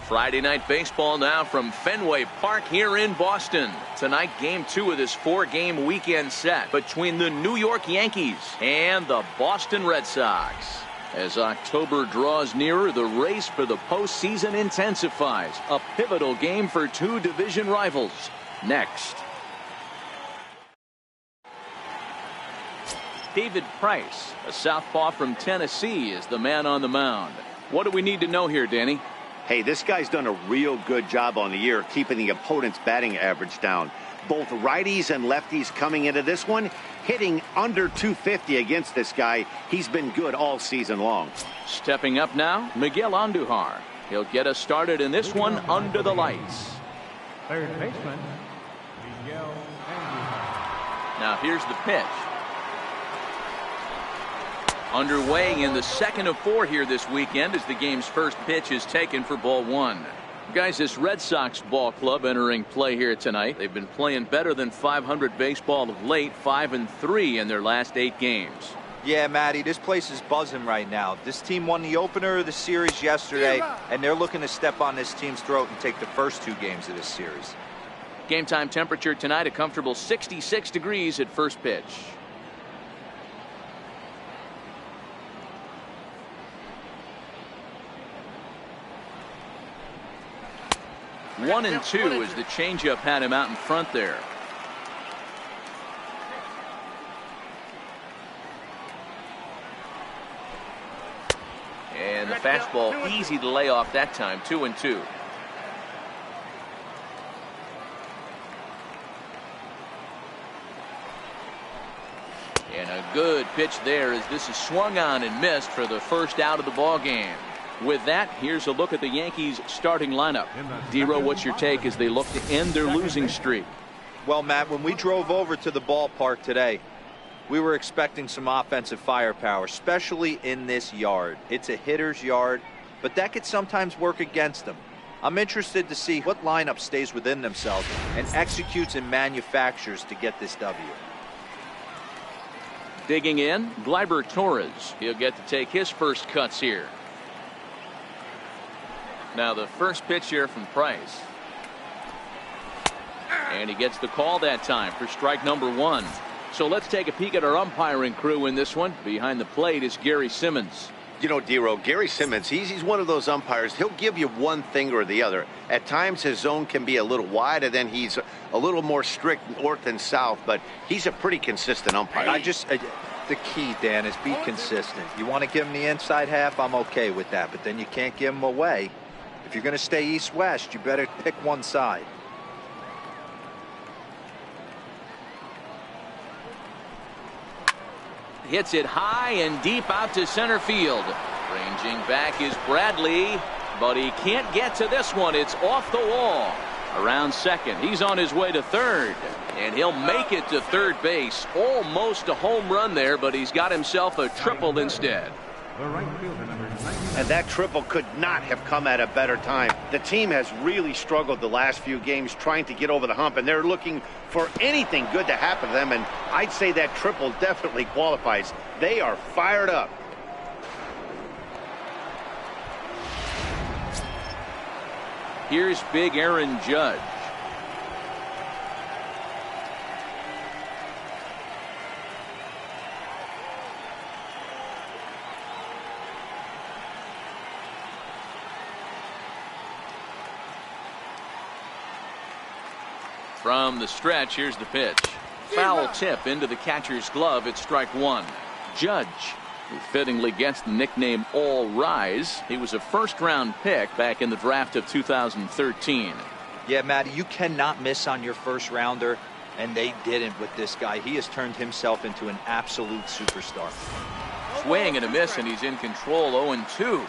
Friday night baseball now from Fenway Park here in Boston. Tonight, game 2 of this 4-game weekend set between the New York Yankees and the Boston Red Sox. As October draws nearer, the race for the postseason intensifies. A pivotal game for two division rivals. Next. David Price, a southpaw from Tennessee, is the man on the mound. What do we need to know here, Danny? Hey, this guy's done a real good job on the year keeping the opponent's batting average down. Both righties and lefties coming into this one, hitting under 250 against this guy. He's been good all season long. Stepping up now, Miguel Andujar. He'll get us started in this one under the lights. Third baseman, Miguel Andujar. Now here's the pitch. Underway in the second of 4 here this weekend as the game's first pitch is taken for ball 1. Guys, this Red Sox ball club entering play here tonight. They've been playing better than .500 baseball of late, 5-3 in their last 8 games. Yeah, Matty, this place is buzzing right now. This team won the opener of the series yesterday, and they're looking to step on this team's throat and take the first 2 games of this series. Game time temperature tonight, a comfortable 66 degrees at first pitch. One and two as the changeup had him out in front there. And the fastball easy to lay off that time. 2-2. And a good pitch there as this is swung on and missed for the first out of the ball game. With that, here's a look at the Yankees starting lineup. Dero, what's your take as they look to end their losing streak? Well, Matt, when we drove over to the ballpark today, we were expecting some offensive firepower, especially in this yard. It's a hitter's yard, but that could sometimes work against them. I'm interested to see what lineup stays within themselves and executes and manufactures to get this W. Digging in, Gleyber Torres. He'll get to take his first cuts here. Now the first pitch here from Price. And he gets the call that time for strike number 1. So let's take a peek at our umpiring crew in this one. Behind the plate is Gary Simmons. You know, Dero, Gary Simmons, he's one of those umpires. He'll give you one thing or the other. At times his zone can be a little wide, and then he's a little more strict north and south, but he's a pretty consistent umpire. The key, Dan, is be consistent. You want to give him the inside half, I'm okay with that, but then you can't give him away. If you're going to stay east-west, you better pick one side. Hits it high and deep out to center field. Ranging back is Bradley, but he can't get to this one. It's off the wall. Around second, he's on his way to third, and he'll make it to third base. Almost a home run there, but he's got himself a triple instead. And that triple could not have come at a better time. The team has really struggled the last few games trying to get over the hump, and they're looking for anything good to happen to them, and I'd say that triple definitely qualifies. They are fired up. Here's big Aaron Judge. From the stretch, here's the pitch. Foul tip into the catcher's glove. It's strike 1. Judge, who fittingly gets the nickname All Rise. He was a first-round pick back in the draft of 2013. Yeah, Matty, you cannot miss on your first rounder, and they didn't with this guy. He has turned himself into an absolute superstar. Swing and a miss, and he's in control. 0-2.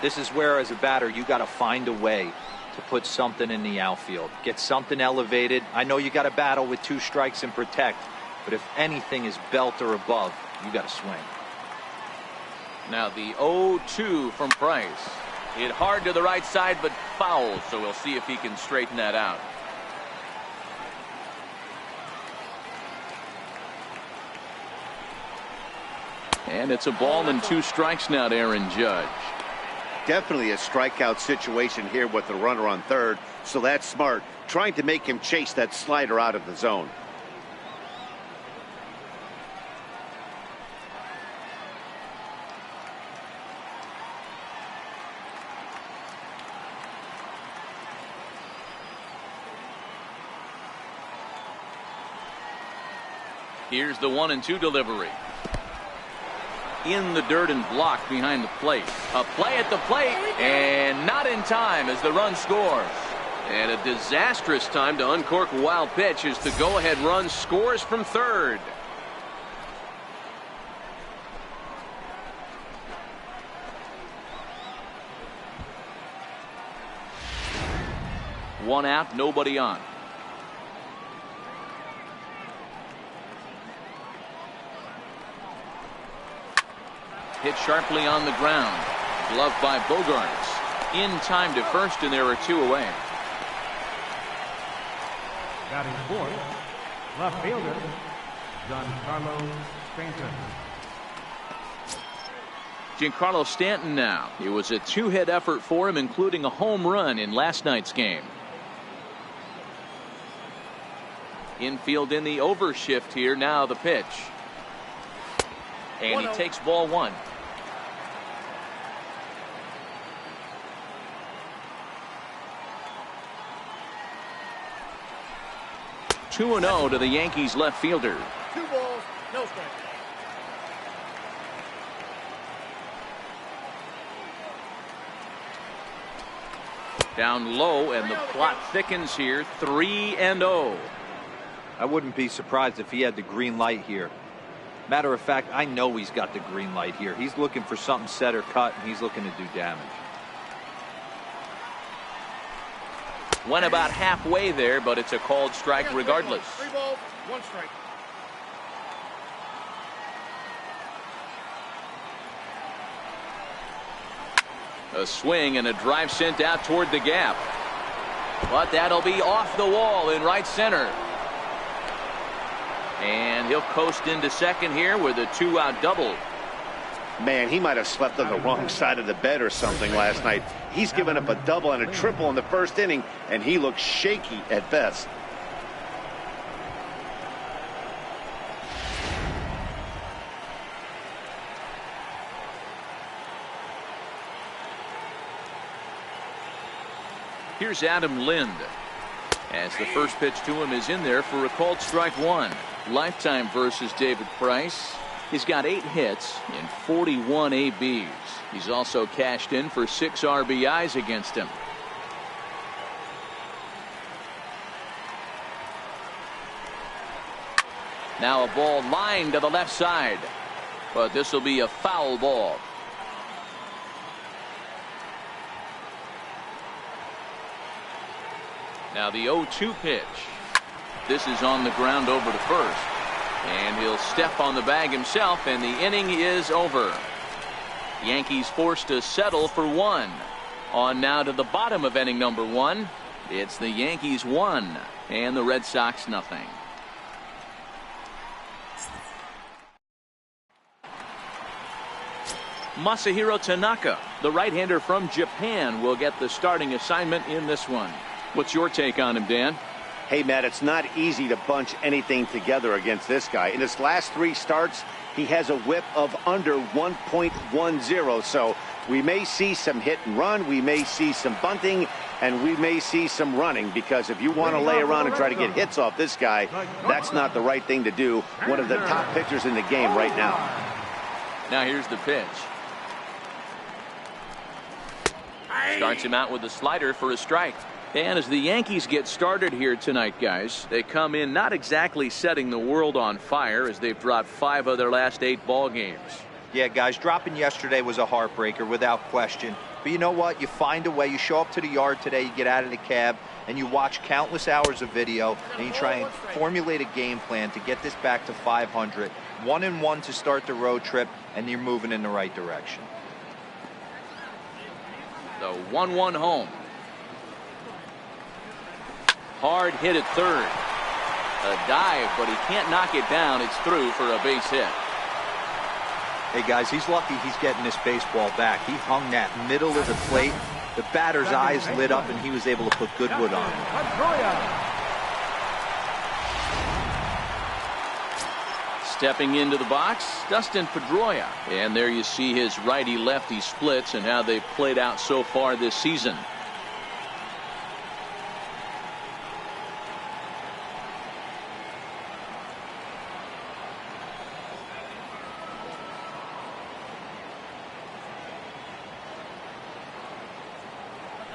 This is where, as a batter, you got to find a way to put something in the outfield. Get something elevated. I know you got to battle with 2 strikes and protect, but if anything is belt or above, you got to swing. Now the 0-2 from Price. Hit hard to the right side, but foul, so we'll see if he can straighten that out. And it's a ball and 2 strikes now to Aaron Judge. Definitely a strikeout situation here with the runner on third, so that's smart. Trying to make him chase that slider out of the zone. Here's the 1-2 delivery. In the dirt and blocked behind the plate. A play at the plate, and not in time as the run scores. And a disastrous time to uncork a wild pitch as the go-ahead run scores from third. One out, nobody on. Hit sharply on the ground. Gloved by Bogarts. In time to first, and there are two away. Batting fourth, left fielder, Giancarlo Stanton. Giancarlo Stanton now. It was a two-hit effort for him, including a home run in last night's game. Infield in the overshift here. Now the pitch. And he takes ball one. 2-0 to the Yankees left fielder. 2 balls, no strikes. Down low, and the plot thickens here. 3-0. I wouldn't be surprised if he had the green light here. Matter of fact, I know he's got the green light here. He's looking for something set or cut, and he's looking to do damage. Went about halfway there, but it's a called strike regardless. 3 balls, 1 strike. A swing and a drive sent out toward the gap. But that'll be off the wall in right center. And he'll coast into second here with a 2-out double. Man, he might have slept on the wrong side of the bed or something last night. He's given up a double and a triple in the first inning, and he looks shaky at best. Here's Adam Lind. As the first pitch to him is in there for a called strike one. Lifetime versus David Price. He's got 8 hits and 41 ABs. He's also cashed in for 6 RBIs against him. Now a ball lined to the left side, but this will be a foul ball. Now the 0-2 pitch. This is on the ground over to first. And he'll step on the bag himself, and the inning is over. Yankees forced to settle for 1. On now to the bottom of inning number 1. It's the Yankees 1 and the Red Sox nothing. Masahiro Tanaka, the right-hander from Japan, will get the starting assignment in this one. What's your take on him, Dan? Hey, Matt, it's not easy to bunch anything together against this guy. In his last 3 starts, he has a whip of under 1.10. So we may see some hit and run. We may see some bunting, and we may see some running, because if you want to lay around and try to get hits off this guy, that's not the right thing to do. One of the top pitchers in the game right now. Now here's the pitch. Starts him out with a slider for a strike. And as the Yankees get started here tonight, guys, they come in not exactly setting the world on fire, as they've dropped 5 of their last 8 ball games. Yeah, guys, dropping yesterday was a heartbreaker without question. But you know what? You find a way. You show up to the yard today, you get out of the cab, and you watch countless hours of video, and you try and formulate a game plan to get this back to 500. 1-1 to start the road trip, and you're moving in the right direction. The 1-1 home. Hard hit at third. A dive, but he can't knock it down. It's through for a base hit. Hey guys, he's lucky he's getting this baseball back. He hung that middle of the plate. The batter's eyes lit up and he was able to put Goodwood on it. Stepping into the box, Dustin Pedroia. And there you see his righty-lefty splits and how they've played out so far this season.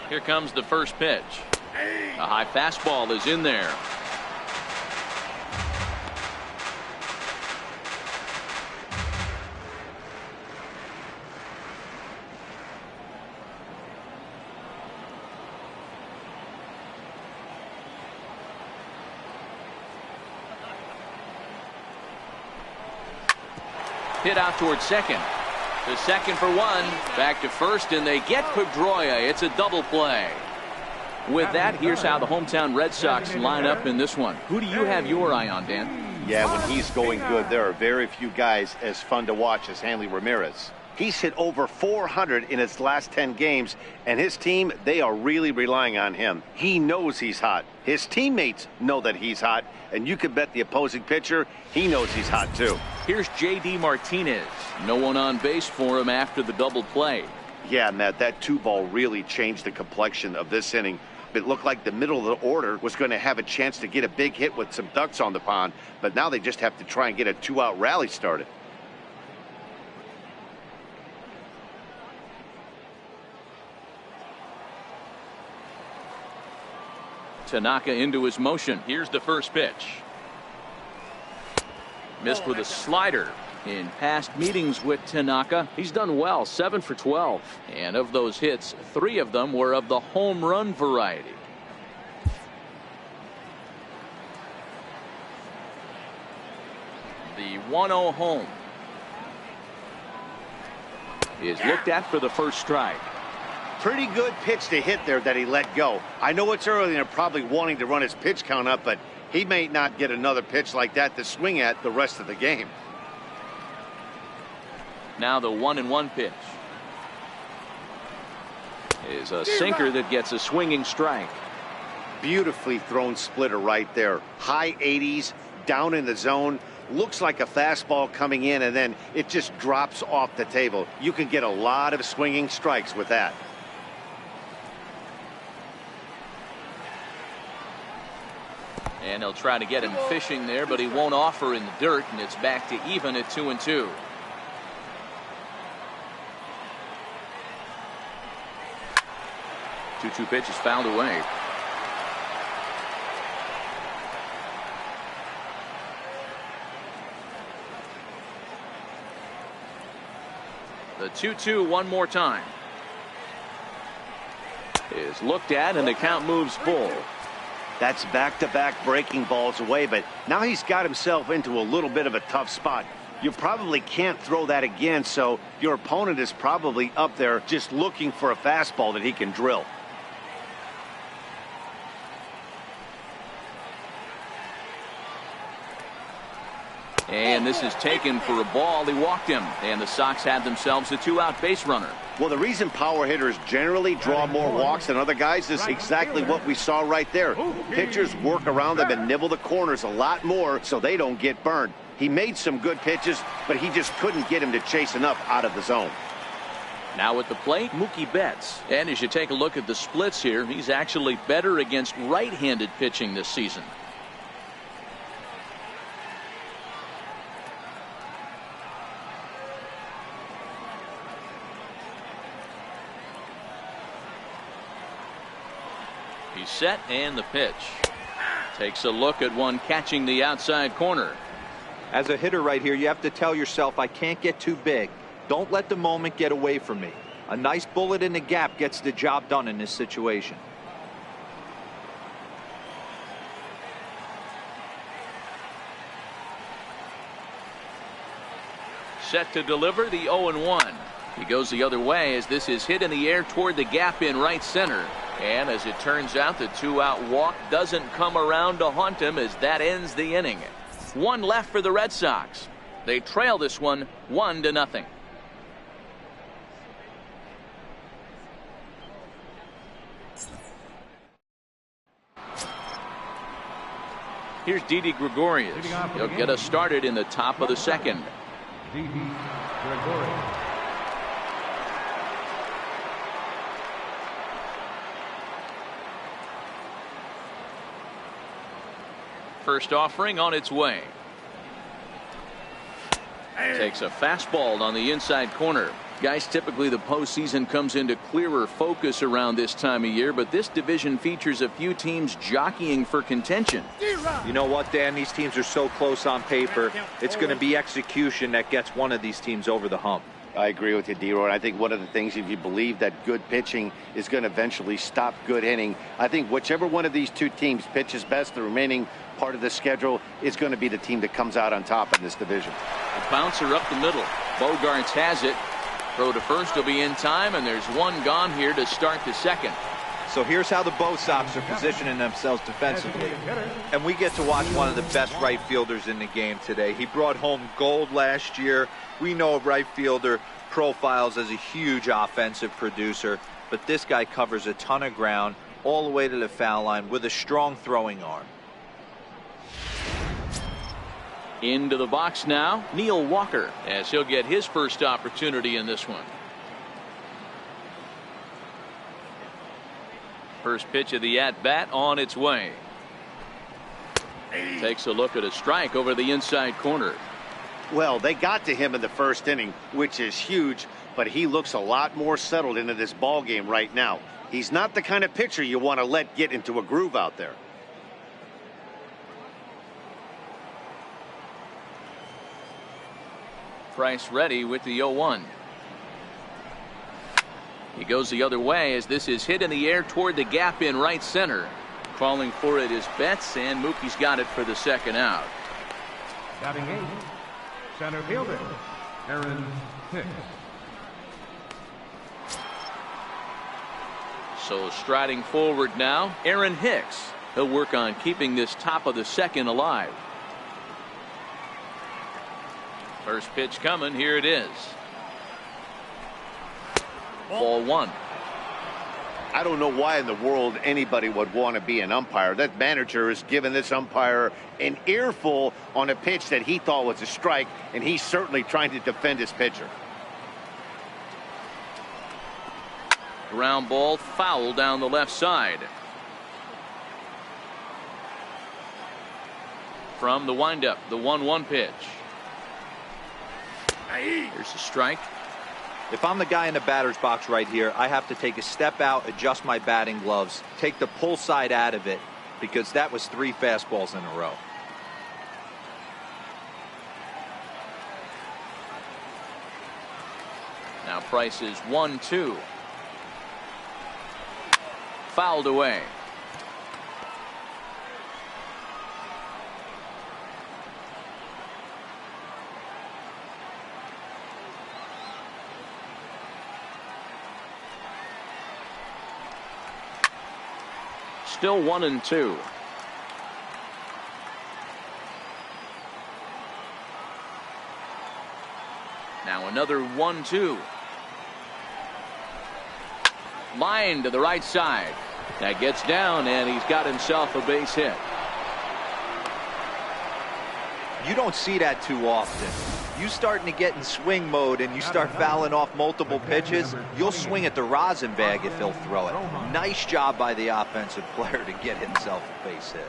Here comes the first pitch. A high fastball is in there. Hit out towards second. The second for one. Back to first, and they get Pedroia. It's a double play. With that, here's how the hometown Red Sox line up in this one. Who do you have your eye on, Dan? Yeah, when he's going good, there are very few guys as fun to watch as Hanley Ramirez. He's hit over 400 in his last 10 games, and his team, they are really relying on him. He knows he's hot. His teammates know that he's hot, and you can bet the opposing pitcher, he knows he's hot too. Here's J.D. Martinez. No one on base for him after the double play. Yeah, Matt, that 2-ball really changed the complexion of this inning. It looked like the middle of the order was going to have a chance to get a big hit with some ducks on the pond, but now they just have to try and get a 2-out rally started. Tanaka into his motion. Here's the first pitch. Missed with a slider. In past meetings with Tanaka, he's done well, 7 for 12. And of those hits, 3 of them were of the home run variety. The 1-0 home is looked at for the first strike. Pretty good pitch to hit there that he let go. I know it's early and they're probably wanting to run his pitch count up, but he may not get another pitch like that to swing at the rest of the game. Now the 1-1 pitch is a sinker that gets a swinging strike. Beautifully thrown splitter right there. High 80s, down in the zone. Looks like a fastball coming in, and then it just drops off the table. You can get a lot of swinging strikes with that. And he'll try to get him fishing there, but he won't offer in the dirt, and it's back to even at 2-2. Two pitch is fouled away. The 2-2 one more time is looked at, and the count moves full. That's back-to-back breaking balls away, but now he's got himself into a little bit of a tough spot. You probably can't throw that again, so your opponent is probably up there just looking for a fastball that he can drill. And this is taken for a ball. He walked him, and the Sox had themselves a 2-out base runner. Well, the reason power hitters generally draw more walks than other guys is exactly what we saw right there. Pitchers work around them and nibble the corners a lot more so they don't get burned. He made some good pitches, but he just couldn't get him to chase enough out of the zone. Now at the plate, Mookie Betts. And as you take a look at the splits here, he's actually better against right-handed pitching this season. He's set, and the pitch. Takes a look at one catching the outside corner. As a hitter right here, you have to tell yourself, I can't get too big. Don't let the moment get away from me. A nice bullet in the gap gets the job done in this situation. Set to deliver the 0-1. He goes the other way as this is hit in the air toward the gap in right center. And as it turns out, the 2-out walk doesn't come around to haunt him as that ends the inning. 1 left for the Red Sox. They trail this one 1-0. Here's Didi Gregorius. He'll get us started in the top of the second. Didi Gregorius. First offering on its way. Takes a fastball on the inside corner. Guys, typically the postseason comes into clearer focus around this time of year, but this division features a few teams jockeying for contention. You know what, Dan? These teams are so close on paper. It's going to be execution that gets one of these teams over the hump. I agree with you, D-Roy. I think one of the things, if you believe that good pitching is going to eventually stop good hitting, I think whichever one of these two teams pitches best the remaining part of the schedule is going to be the team that comes out on top in this division. A bouncer up the middle. Bogarts has it. Throw to first will be in time, and there's one gone here to start the second. So here's how the Bo Sox are positioning themselves defensively. And we get to watch one of the best right fielders in the game today. He brought home gold last year. We know a right fielder profiles as a huge offensive producer, but this guy covers a ton of ground all the way to the foul line with a strong throwing arm. Into the box now, Neil Walker, as he'll get his first opportunity in this one. First pitch of the at-bat on its way. Takes a look at a strike over the inside corner. Well, they got to him in the first inning, which is huge, but he looks a lot more settled into this ball game right now. He's not the kind of pitcher you want to let get into a groove out there. Price ready with the 0-1. He goes the other way as this is hit in the air toward the gap in right center. Calling for it is Betts, and Mookie's got it for the second out. Batting eighth, center fielder, Aaron Hicks. So striding forward now, Aaron Hicks. He'll work on keeping this top of the second alive. First pitch coming, here it is. Ball one. I don't know why in the world anybody would want to be an umpire. That manager has given this umpire an earful on a pitch that he thought was a strike, and he's certainly trying to defend his pitcher. Ground ball foul down the left side. From the windup, the 1-1 pitch. Here's the strike. If I'm the guy in the batter's box right here, I have to take a step out, adjust my batting gloves, take the pull side out of it, because that was 3 fastballs in a row. Now Price is 1-2. Fouled away. Still 1-2. Now another 1-2. Line to the right side. That gets down, and he's got himself a base hit. You don't see that too often. You starting to get in swing mode and you start fouling off multiple pitches, you'll swing at the rosin bag if he'll throw it. Nice job by the offensive player to get himself a base hit.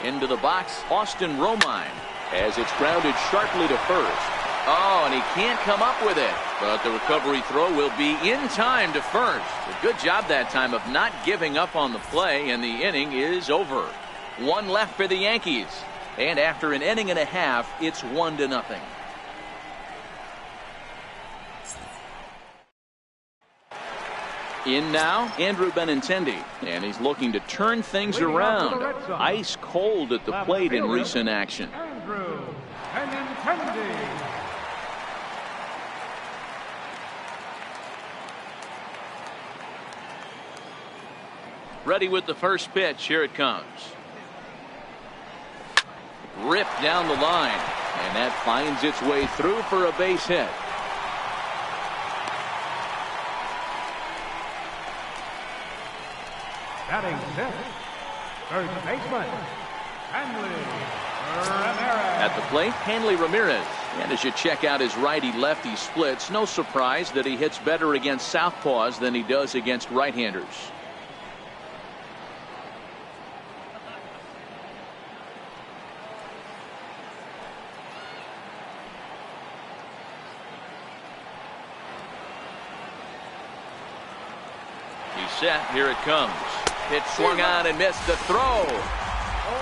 Into the box, Austin Romine, as it's grounded sharply to first. Oh, and he can't come up with it. But the recovery throw will be in time to first. A good job that time of not giving up on the play, and the inning is over. 1 left for the Yankees. And after an inning and a half, it's 1-0. In now, Andrew Benintendi, and he's looking to turn things around. Ice cold at the plate in recent action. Andrew Benintendi. Ready with the first pitch. Here it comes. Ripped down the line, and that finds its way through for a base hit. Batting sixth, first baseman, Hanley Ramirez. At the plate, Hanley Ramirez. And as you check out his righty-lefty splits, no surprise that he hits better against southpaws than he does against right-handers. He's set. Here it comes. Pitch swung on and missed the throw.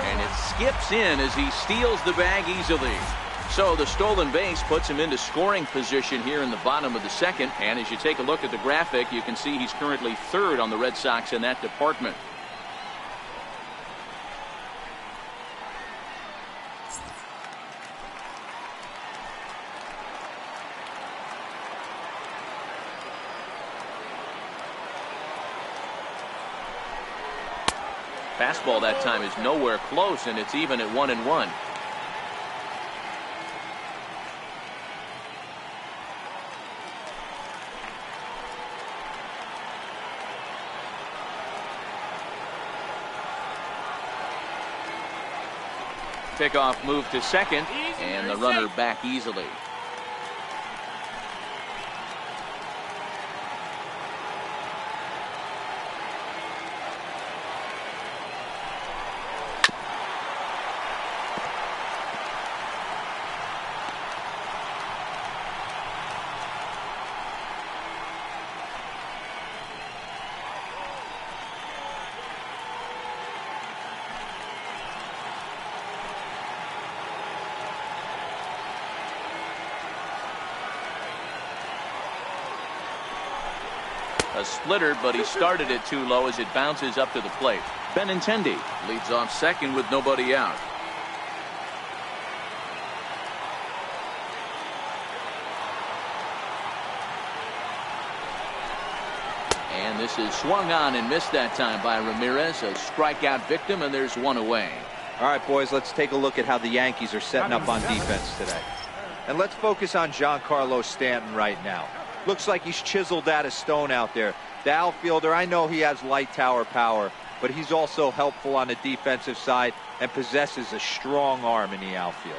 And it skips in as he steals the bag easily. So the stolen base puts him into scoring position here in the bottom of the second. And as you take a look at the graphic, you can see he's currently third on the Red Sox in that department. Fastball that time is nowhere close, and it's even at 1-1. Pickoff move to second, and the runner back easily. A splitter, but he started it too low as it bounces up to the plate. Benintendi leads off second with nobody out. And this is swung on and missed that time by Ramirez. A strikeout victim, and there's one away. All right, boys, let's take a look at how the Yankees are setting up on defense today. And let's focus on Giancarlo Stanton right now. Looks like he's chiseled out of stone out there. The outfielder, I know he has light tower power, but he's also helpful on the defensive side and possesses a strong arm in the outfield.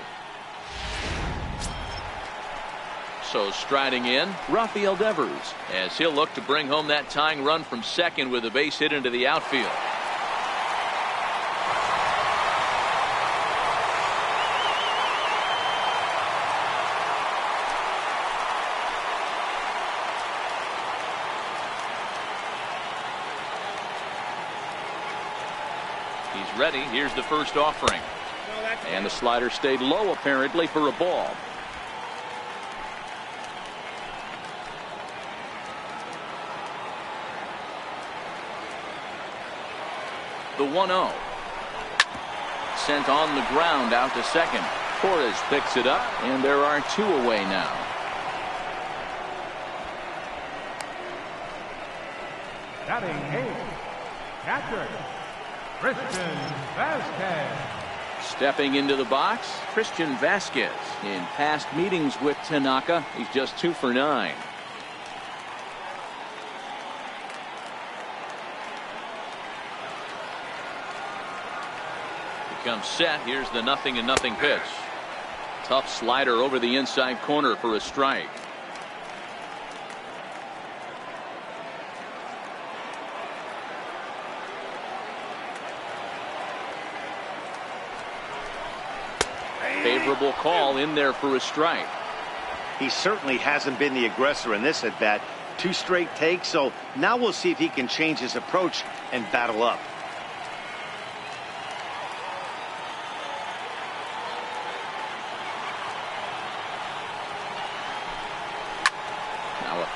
So striding in, Rafael Devers, as he'll look to bring home that tying run from second with a base hit into the outfield. He's ready. Here's the first offering. And the slider stayed low apparently for a ball. The 1-0. Sent on the ground out to second. Torres picks it up, and there are two away now. Batting eighth, catcher, Christian Vasquez. Stepping into the box, Christian Vasquez. In past meetings with Tanaka, he's just 2 for 9. Comes set. Here's the 0-0 pitch. Tough slider over the inside corner for a strike. Favorable call in there for a strike. He certainly hasn't been the aggressor in this at bat. 2 straight takes, so now we'll see if he can change his approach and battle up.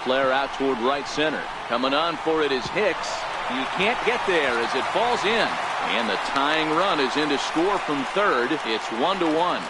Flare out toward right center. Coming on for it is Hicks. You can't get there as it falls in. And the tying run is in to score from third. It's 1-1.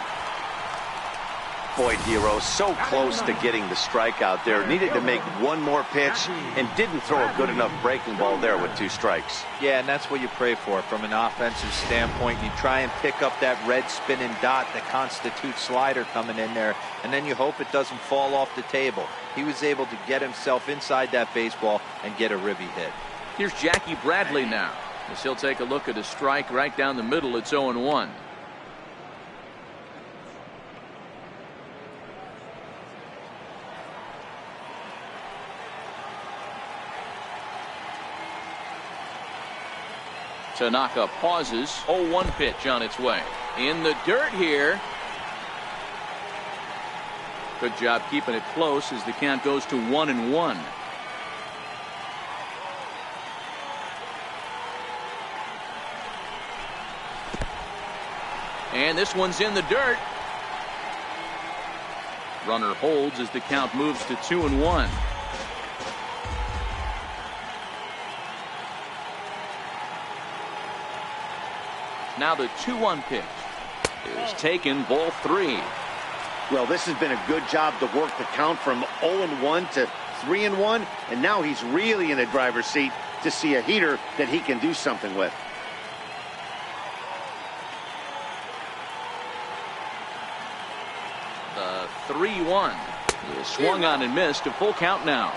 Boy, Dero, so close to getting the strikeout there. Needed to make one more pitch and didn't throw a good enough breaking ball there with 2 strikes. Yeah, and that's what you pray for from an offensive standpoint. You try and pick up that red spinning dot that constitutes slider coming in there, and then you hope it doesn't fall off the table. He was able to get himself inside that baseball and get a ribby hit. Here's Jackie Bradley now, as he'll take a look at a strike right down the middle. It's 0-1. Tanaka pauses. 0-1 pitch on its way. In the dirt here. Good job keeping it close as the count goes to 1-1. And this one's in the dirt. Runner holds as the count moves to 2-1. Now the 2-1 pitch is taken, ball 3. Well, this has been a good job to work the count from 0-1 to 3-1, and now he's really in the driver's seat to see a heater that he can do something with. The 3-1 is swung on and missed. A full count now.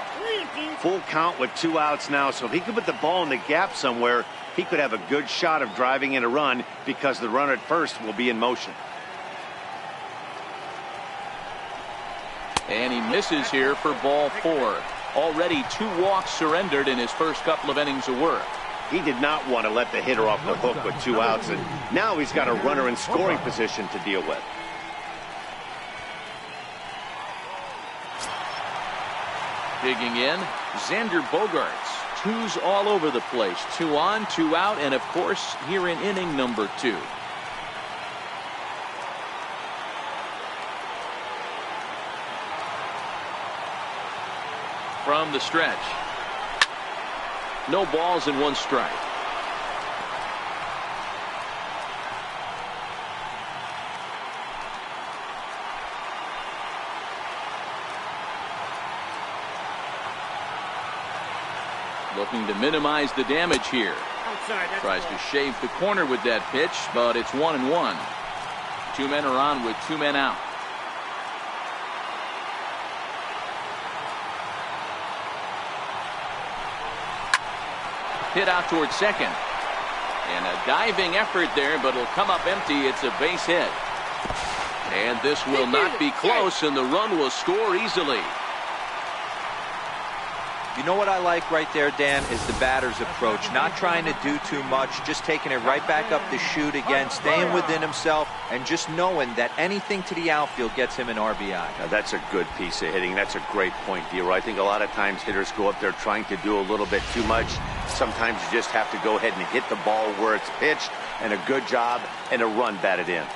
Full count with 2 outs now, so if he could put the ball in the gap somewhere, he could have a good shot of driving in a run because the runner at first will be in motion. And he misses here for ball 4. Already 2 walks surrendered in his first couple of innings of work. He did not want to let the hitter off the hook with 2 outs, and now he's got a runner in scoring position to deal with. Digging in, Xander Bogaerts. 2's all over the place. 2 on, 2 out, and of course here in inning number 2. From the stretch. No balls and 1 strike. Looking to minimize the damage here. Tries to shave the corner with that pitch, but it's 1-1. 2 men are on with 2 men out. Hit out towards second. And a diving effort there, but it'll come up empty. It's a base hit. And this will not be close, and the run will score easily. You know what I like right there, Dan, is the batter's approach. Not trying to do too much, just taking it right back up the chute again, staying within himself, and just knowing that anything to the outfield gets him an RBI. Now, that's a good piece of hitting. That's a great point, Dero. I think a lot of times hitters go up there trying to do a little bit too much. Sometimes you just have to go ahead and hit the ball where it's pitched, and a good job and a run batted in.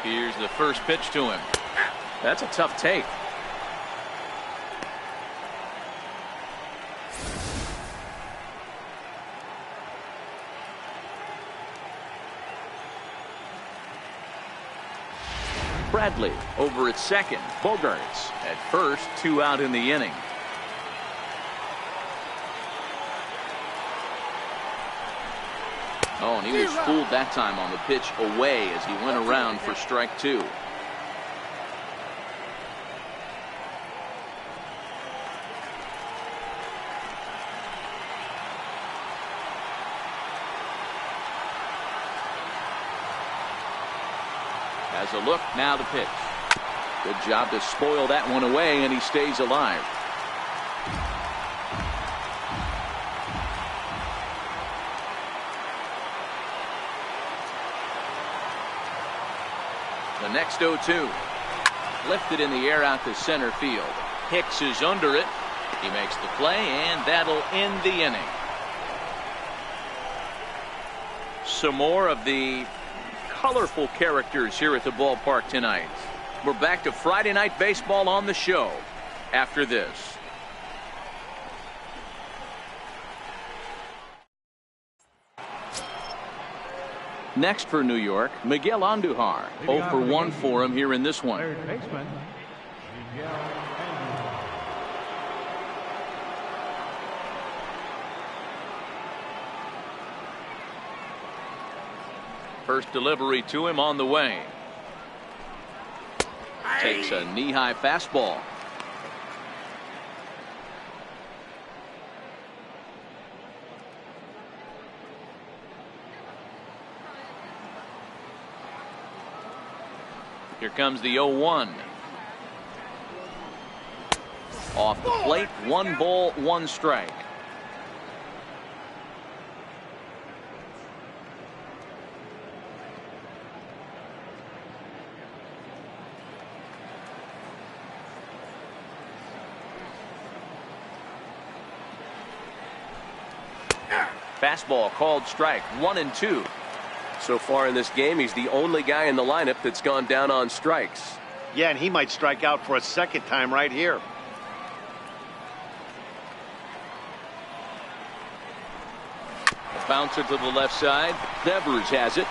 Here's the first pitch to him. That's a tough take. Bradley over at second. Bogaerts at first. 2 out in the inning. Oh, and he was fooled that time on the pitch away as he went around for strike 2. Has a look, now the pitch. Good job to spoil that one away, and he stays alive. The next 0-2. Lifted in the air out to center field. Hicks is under it. He makes the play, and that'll end the inning. Some more of the colorful characters here at the ballpark tonight. We're back to Friday Night Baseball on the show after this. Next for New York, Miguel Andujar. 0 for 1 for him here in this one. Third baseman, Miguel Andujar. First delivery to him on the way. Takes a knee-high fastball. Here comes the 0-1. Off the plate, 1 ball, 1 strike. Fastball called strike, 1-2. So far in this game, he's the only guy in the lineup that's gone down on strikes. Yeah, and he might strike out for a second time right here. Bouncer to the left side. Devers has it.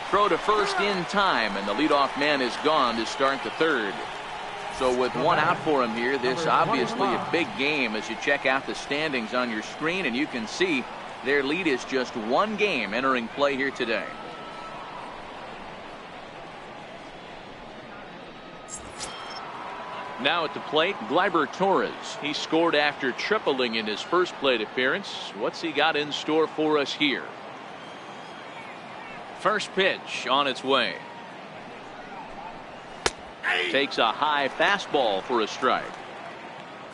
Throw to first in time, and the leadoff man is gone to start the third. So with 1 out for him here, this obviously a big game as you check out the standings on your screen, and you can see their lead is just 1 game entering play here today. Now at the plate, Gleyber Torres. He scored after tripling in his first plate appearance. What's he got in store for us here? First pitch on its way. Takes a high fastball for a strike.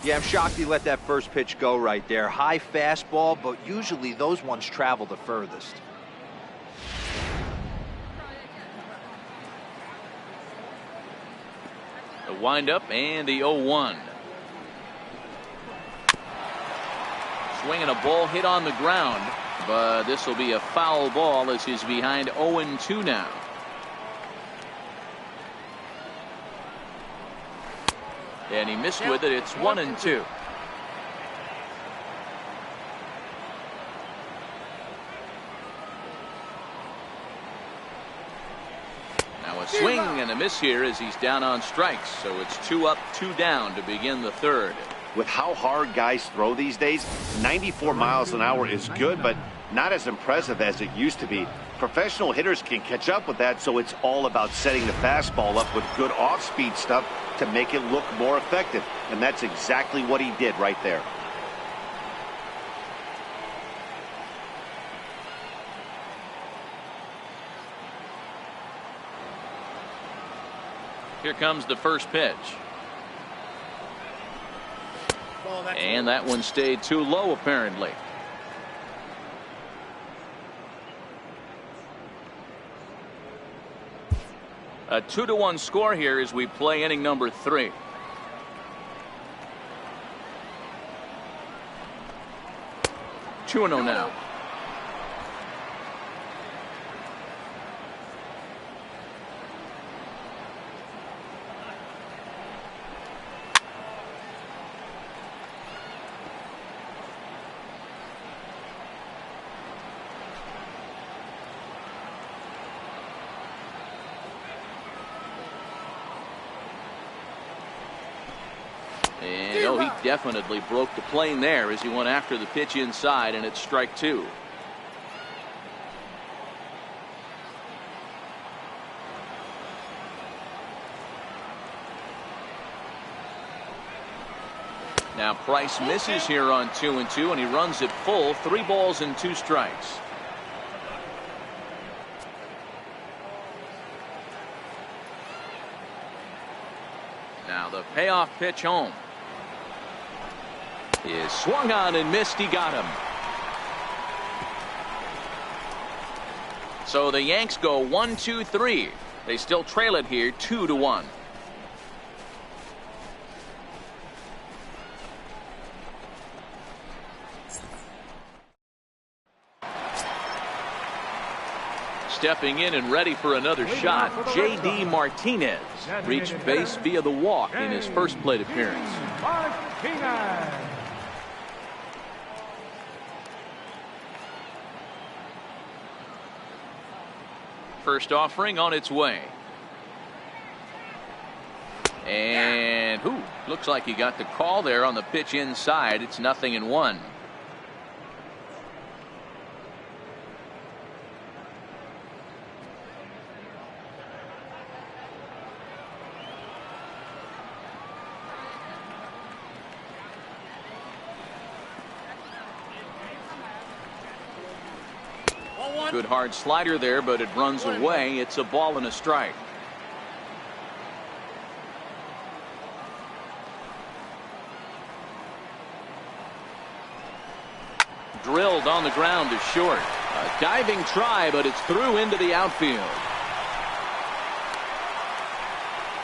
Yeah, I'm shocked he let that first pitch go right there. High fastball, but usually those ones travel the furthest. The windup and the 0-1. Swinging a ball hit on the ground, but this will be a foul ball as he's behind 0-2 now. And he missed with it. It's 1-2. Now a swing and a miss here as he's down on strikes. So it's 2 up, 2 down to begin the third. With how hard guys throw these days, 94 miles an hour is good, but not as impressive as it used to be. Professional hitters can catch up with that, so it's all about setting the fastball up with good off-speed stuff to make it look more effective. And that's exactly what he did right there. Here comes the first pitch. And that one stayed too low apparently. A 2-1 score here as we play inning number 3. Two 2-0 now. And oh, he definitely broke the plane there as he went after the pitch inside, and it's strike 2. Now Price misses here on 2-2, and he runs it full. 3 balls and 2 strikes. Now the payoff pitch home is swung on and missed. He got him. So the Yanks go 1-2-3. They still trail it here 2-1. stepping in and ready for another shot. J.D. Martinez reached base via the walk in his first plate appearance. First offering on its way. And looks like he got the call there on the pitch inside. It's 0-1. Good hard slider there, but it runs away. It's a ball and a strike. Drilled on the ground to short. A diving try, but it's through into the outfield.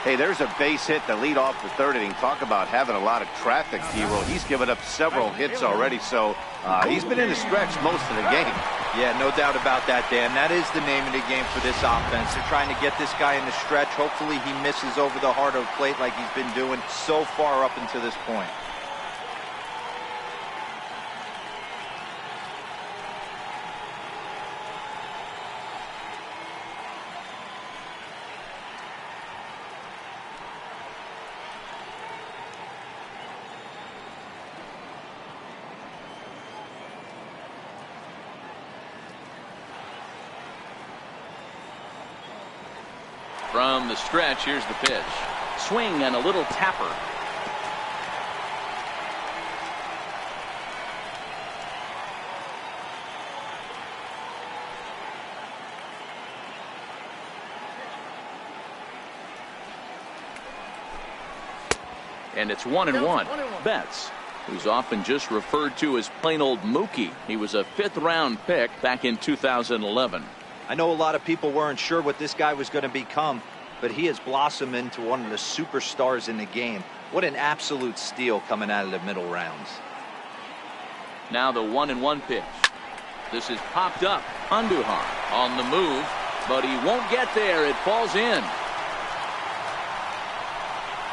Hey, there's a base hit to lead off the third inning. Talk about having a lot of traffic, T-Roll. He's given up several hits already, so he's been in the stretch most of the game. Yeah, no doubt about that, Dan. That is the name of the game for this offense. They're trying to get this guy in the stretch. Hopefully he misses over the heart of the plate like he's been doing so far up until this point. From the stretch, here's the pitch. Swing and a little tapper. And it's 1-1. Betts, who's often just referred to as plain old Mookie. He was a 5th-round pick back in 2011. I know a lot of people weren't sure what this guy was going to become, but he has blossomed into one of the superstars in the game. What an absolute steal coming out of the middle rounds. Now the 1-1 pitch. This is popped up. Andujar on the move, but he won't get there. It falls in.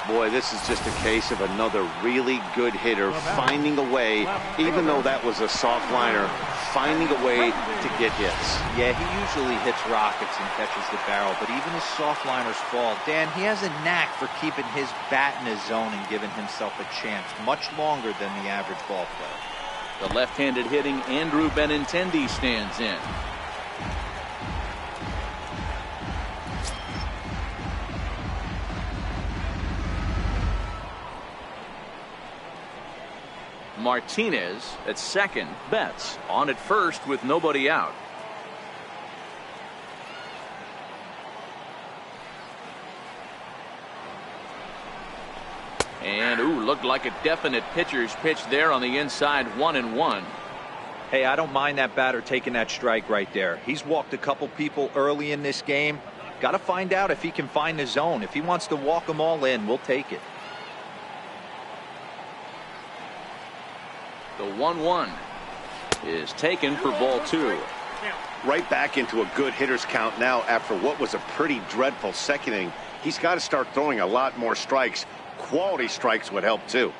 Boy, this is just a case of another really good hitter finding a way, even though that was a soft liner, finding a way to get hits. Yeah, he usually hits rockets and catches the barrel, but even his soft liners fall. Dan, he has a knack for keeping his bat in his zone and giving himself a chance much longer than the average ball player. The left-handed hitting Andrew Benintendi stands in. Martinez at second. Betts on at first with nobody out. And looked like a definite pitcher's pitch there on the inside. 1-1. Hey, I don't mind that batter taking that strike right there. He's walked a couple people early in this game. Got to find out if he can find the zone. If he wants to walk them all in, we'll take it. The 1-1 is taken for ball 2. Right back into a good hitter's count now after what was a pretty dreadful second inning. He's got to start throwing a lot more strikes. Quality strikes would help too.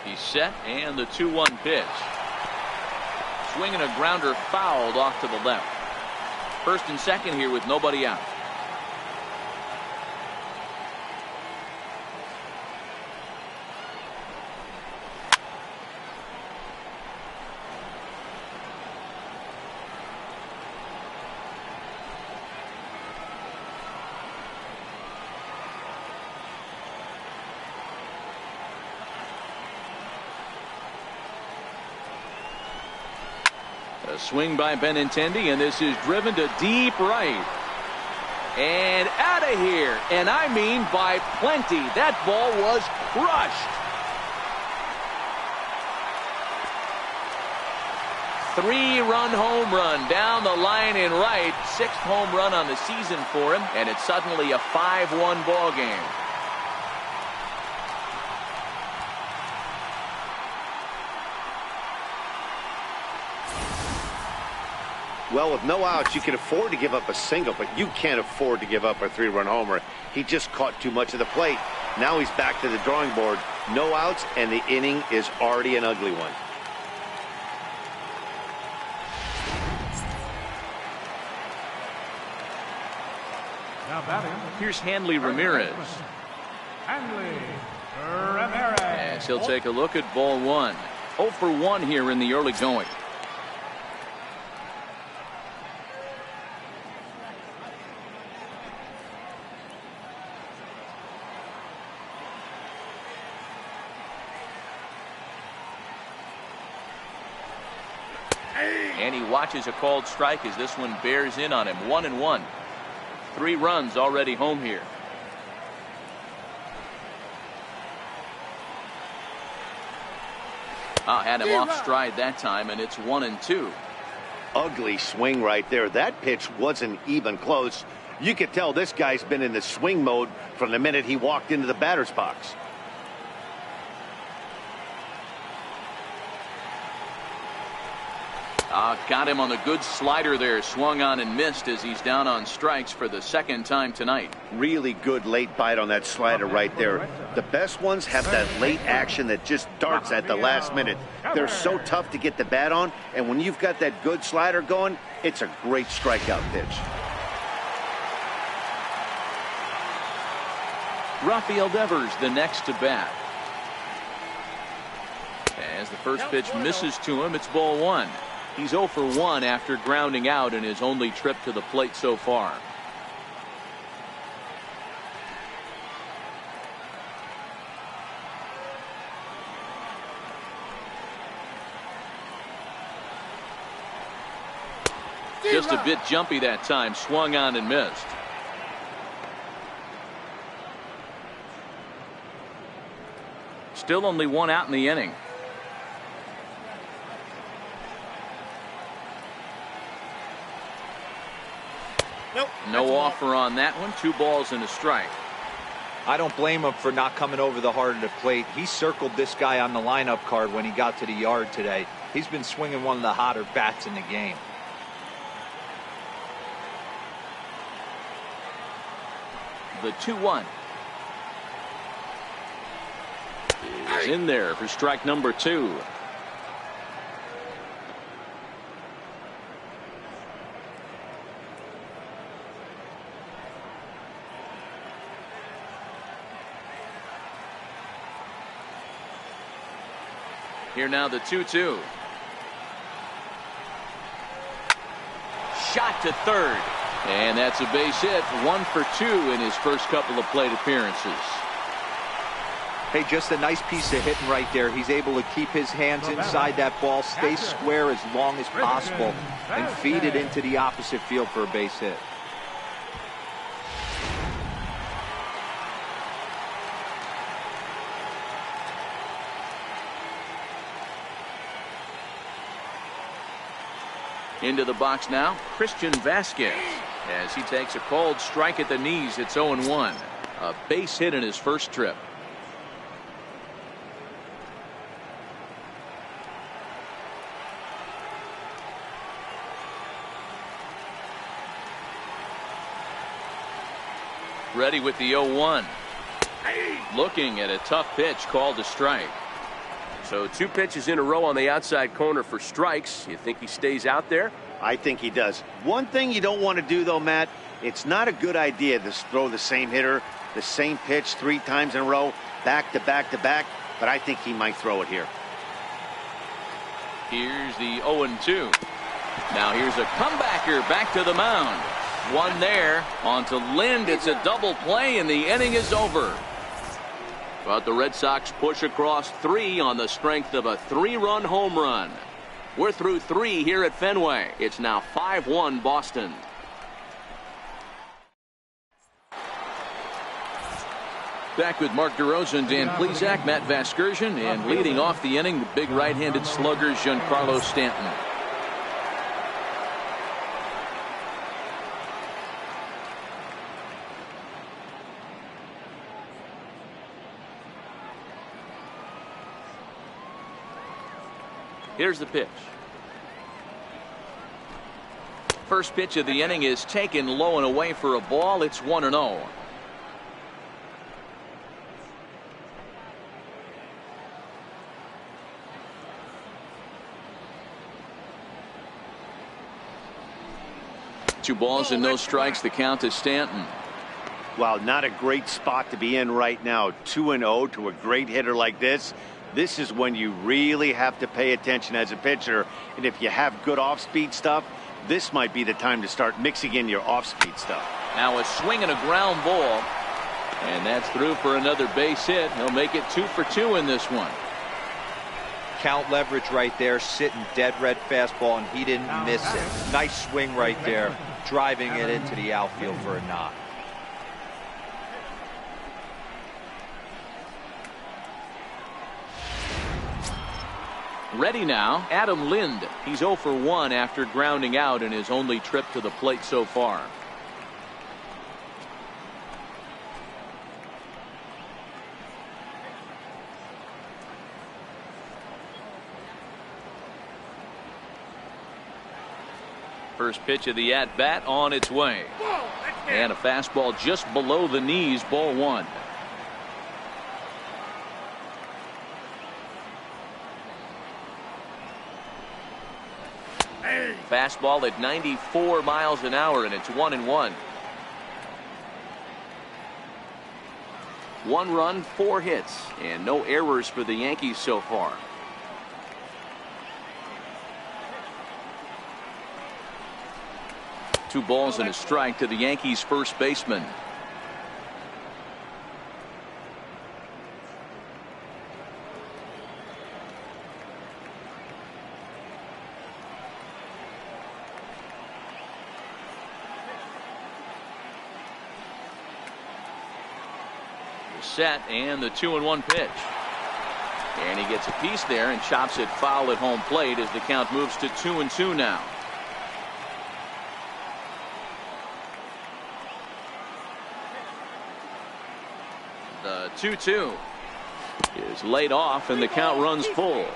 He's set, and the 2-1 pitch. Swinging a grounder fouled off to the left. First and second here with nobody out. A swing by Benintendi, and this is driven to deep right. And out of here. And I mean by plenty. That ball was crushed. 3-run home run down the line in right. 6th home run on the season for him. And it's suddenly a 5-1 ball game. Well, with no outs, you can afford to give up a single, but you can't afford to give up a 3-run homer. He just caught too much of the plate. Now he's back to the drawing board. No outs, and the inning is already an ugly one. Now batting. Here's Hanley Ramirez. Hanley Ramirez. As he'll take a look at ball one. 0 for 1 here in the early going. And he watches a called strike as this one bears in on him. 1-1. 3 runs already home here. Had him off stride that time, and it's 1-2. Ugly swing right there. That pitch wasn't even close. You could tell this guy's been in the swing mode from the minute he walked into the batter's box. Got him on the good slider there. Swung on and missed as he's down on strikes for the second time tonight. Really good late bite on that slider right there. The best ones have that late action that just darts at the last minute. They're so tough to get the bat on, and when you've got that good slider going, it's a great strikeout pitch. Rafael Devers the next to bat. As the first pitch misses to him, it's ball 1. He's 0 for 1 after grounding out in his only trip to the plate so far. Just a bit jumpy that time. Swung on and missed. Still only 1 out in the inning. Nope. No offer on that one. 2 balls and a strike. I don't blame him for not coming over the heart of the plate. He circled this guy on the lineup card when he got to the yard today. He's been swinging one of the hotter bats in the game. The 2-1 is in there for strike number 2. Here now the 2-2. Shot to third. And that's a base hit. 1 for 2 in his first couple of plate appearances. Hey, just a nice piece of hitting right there. He's able to keep his hands inside that ball, stay square as long as possible, and feed it into the opposite field for a base hit. Into the box now, Christian Vasquez. As he takes a called strike at the knees, it's 0-1. A base hit in his first trip. Ready with the 0-1. Looking at a tough pitch called a strike. So 2 pitches in a row on the outside corner for strikes. You think he stays out there? I think he does. One thing you don't want to do, though, Matt, it's not a good idea to throw the same hitter, the same pitch 3 times in a row, back to back to back, but I think he might throw it here. Here's the 0-2. Now here's a comebacker back to the mound. 1 there. On to Lind. It's a double play, and the inning is over. But the Red Sox push across 3 on the strength of a 3-run home run. We're through 3 here at Fenway. It's now 5-1 Boston. Back with Mark DeRosa, Dan Plesac, Matt Vasgersian, and leading off the inning, the big right-handed slugger Giancarlo Stanton. Here's the pitch. First pitch of the inning is taken low and away for a ball. It's 1-0. Two balls and no strikes. The count to Stanton. Well, not a great spot to be in right now. 2-0 to a great hitter like this. This is when you really have to pay attention as a pitcher. And if you have good off-speed stuff, this might be the time to start mixing in your off-speed stuff. Now a swing and a ground ball. And that's through for another base hit. He'll make it 2 for 2 in this one. Count leverage right there, sitting dead red fastball, and he didn't miss it. Nice swing right there, driving it into the outfield for a knock. Ready now, Adam Lind. He's 0 for 1 after grounding out in his only trip to the plate so far. First pitch of the at-bat on its way. And a fastball just below the knees, ball 1. Fastball at 94 miles an hour, and it's 1-1. 1 run, 4 hits, and no errors for the Yankees so far. Two balls and a strike to the Yankees first baseman. Set, and the 2-1 pitch. And he gets a piece there and chops it foul at home plate as the count moves to 2-2 now. The 2-2 is laid off and the count runs full.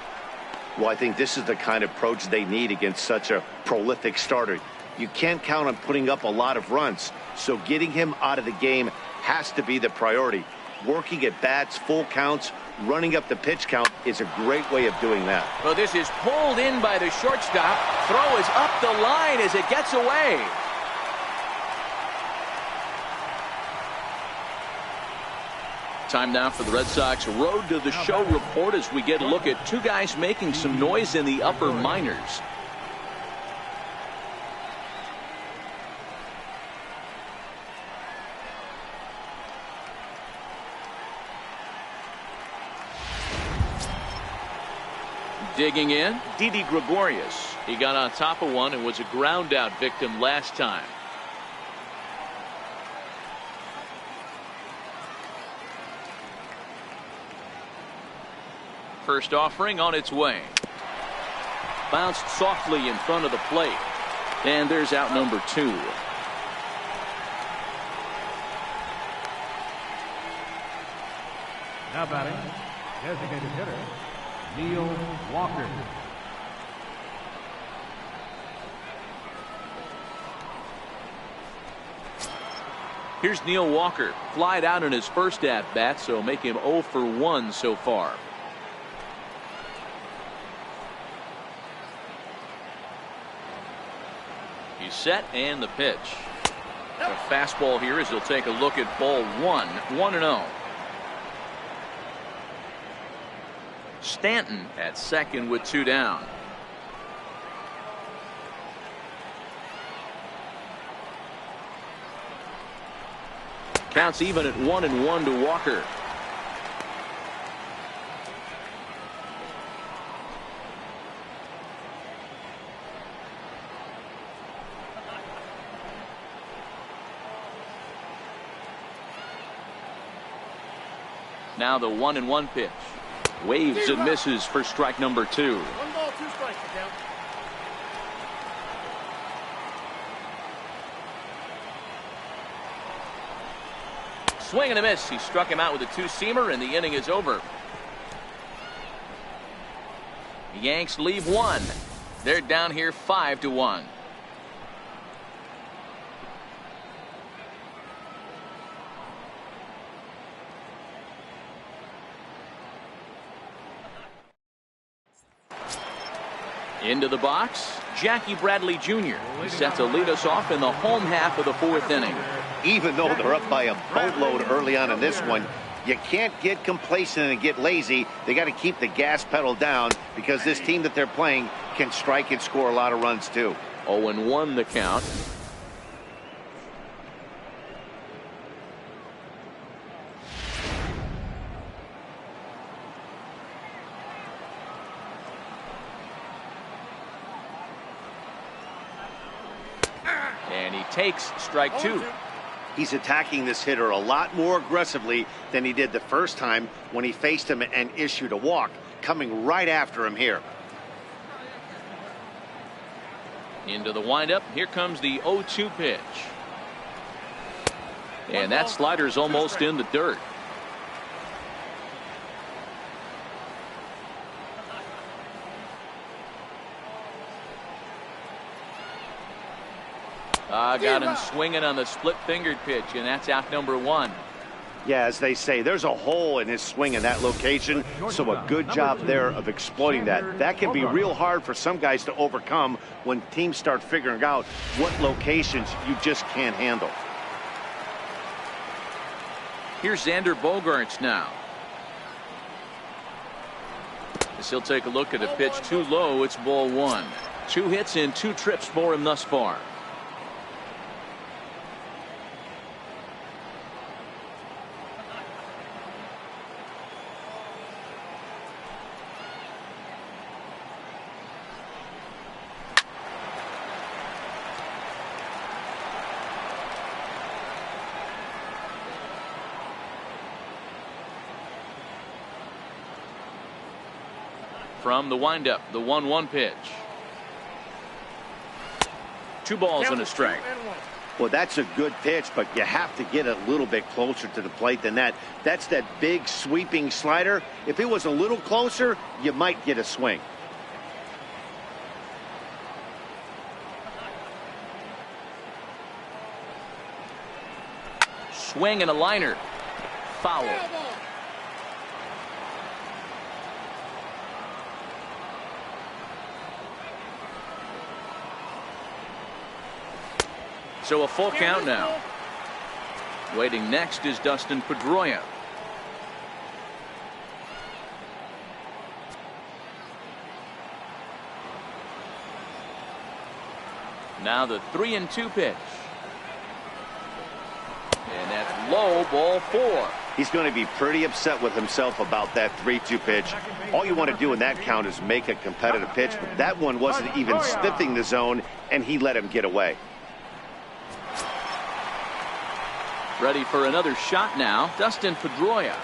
Well, I think this is the kind of approach they need against such a prolific starter. You can't count on putting up a lot of runs, so getting him out of the game has to be the priority. Working at bats, full counts, running up the pitch count is a great way of doing that. Well, this is pulled in by the shortstop. Throw is up the line as it gets away. Time now for the Red Sox Road to the Show report as we get a look at two guys making some noise in the upper minors. Digging in, Didi Gregorius. He got on top of one and was a ground out victim last time. First offering on its way. Bounced softly in front of the plate. And there's out number 2. Now batting, designated hitter, Neil Walker. Here's Neil Walker. Flied out in his first at-bat, so make him 0 for 1 so far. He's set and the pitch. A fastball here as he'll take a look at ball 1. 1-0. Stanton at second with 2 down. Counts even at 1-1 to Walker. Now the 1-1 pitch. Waves and misses for strike number 2. 1 ball, 2 strikes to count. Swing and a miss. He struck him out with a 2-seamer, and the inning is over. The Yanks leave 1. They're down here 5-1. Into the box, Jackie Bradley Jr. He's set to lead us off in the home half of the 4th inning. Even though they're up by a boatload early on in this one, you can't get complacent and get lazy. They got to keep the gas pedal down because this team that they're playing can strike and score a lot of runs too. 0-1 the count. And he takes strike 2. He's attacking this hitter a lot more aggressively than he did the first time when he faced him and issued a walk, coming right after him here. Into the windup. Here comes the 0-2 pitch. And that slider's almost in the dirt. Got him swinging on the split-fingered pitch, and that's out number 1. Yeah, as they say, there's a hole in his swing in that location, so a good job there of exploiting that. That can be real hard for some guys to overcome when teams start figuring out what locations you just can't handle. Here's Xander Bogaerts now. As he'll take a look at a pitch too low, it's ball 1. 2 hits in 2 trips for him thus far. From the windup, the 1-1 pitch. 2 balls and a strike. Well, that's a good pitch, but you have to get a little bit closer to the plate than that. That's that big sweeping slider. If it was a little closer, you might get a swing. Swing and a liner. Foul. So a full count now. Waiting next is Dustin Pedroia. Now the 3-2 pitch. And that's low, ball 4. He's going to be pretty upset with himself about that 3-2 pitch. All you want to do in that count is make a competitive pitch, but that one wasn't even sniffing the zone, and he let him get away. Ready for another shot now, Dustin Pedroia.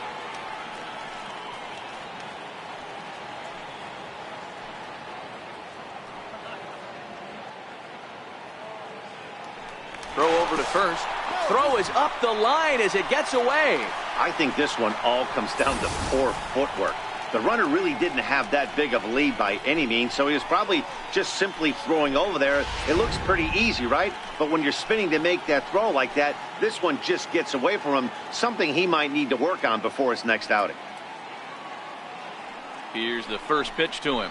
Throw over to first. Throw is up the line as it gets away. I think this one all comes down to poor footwork. The runner really didn't have that big of a lead by any means, so he was probably just simply throwing over there. It looks pretty easy, right? But when you're spinning to make that throw like that, this one just gets away from him, something he might need to work on before his next outing. Here's the first pitch to him.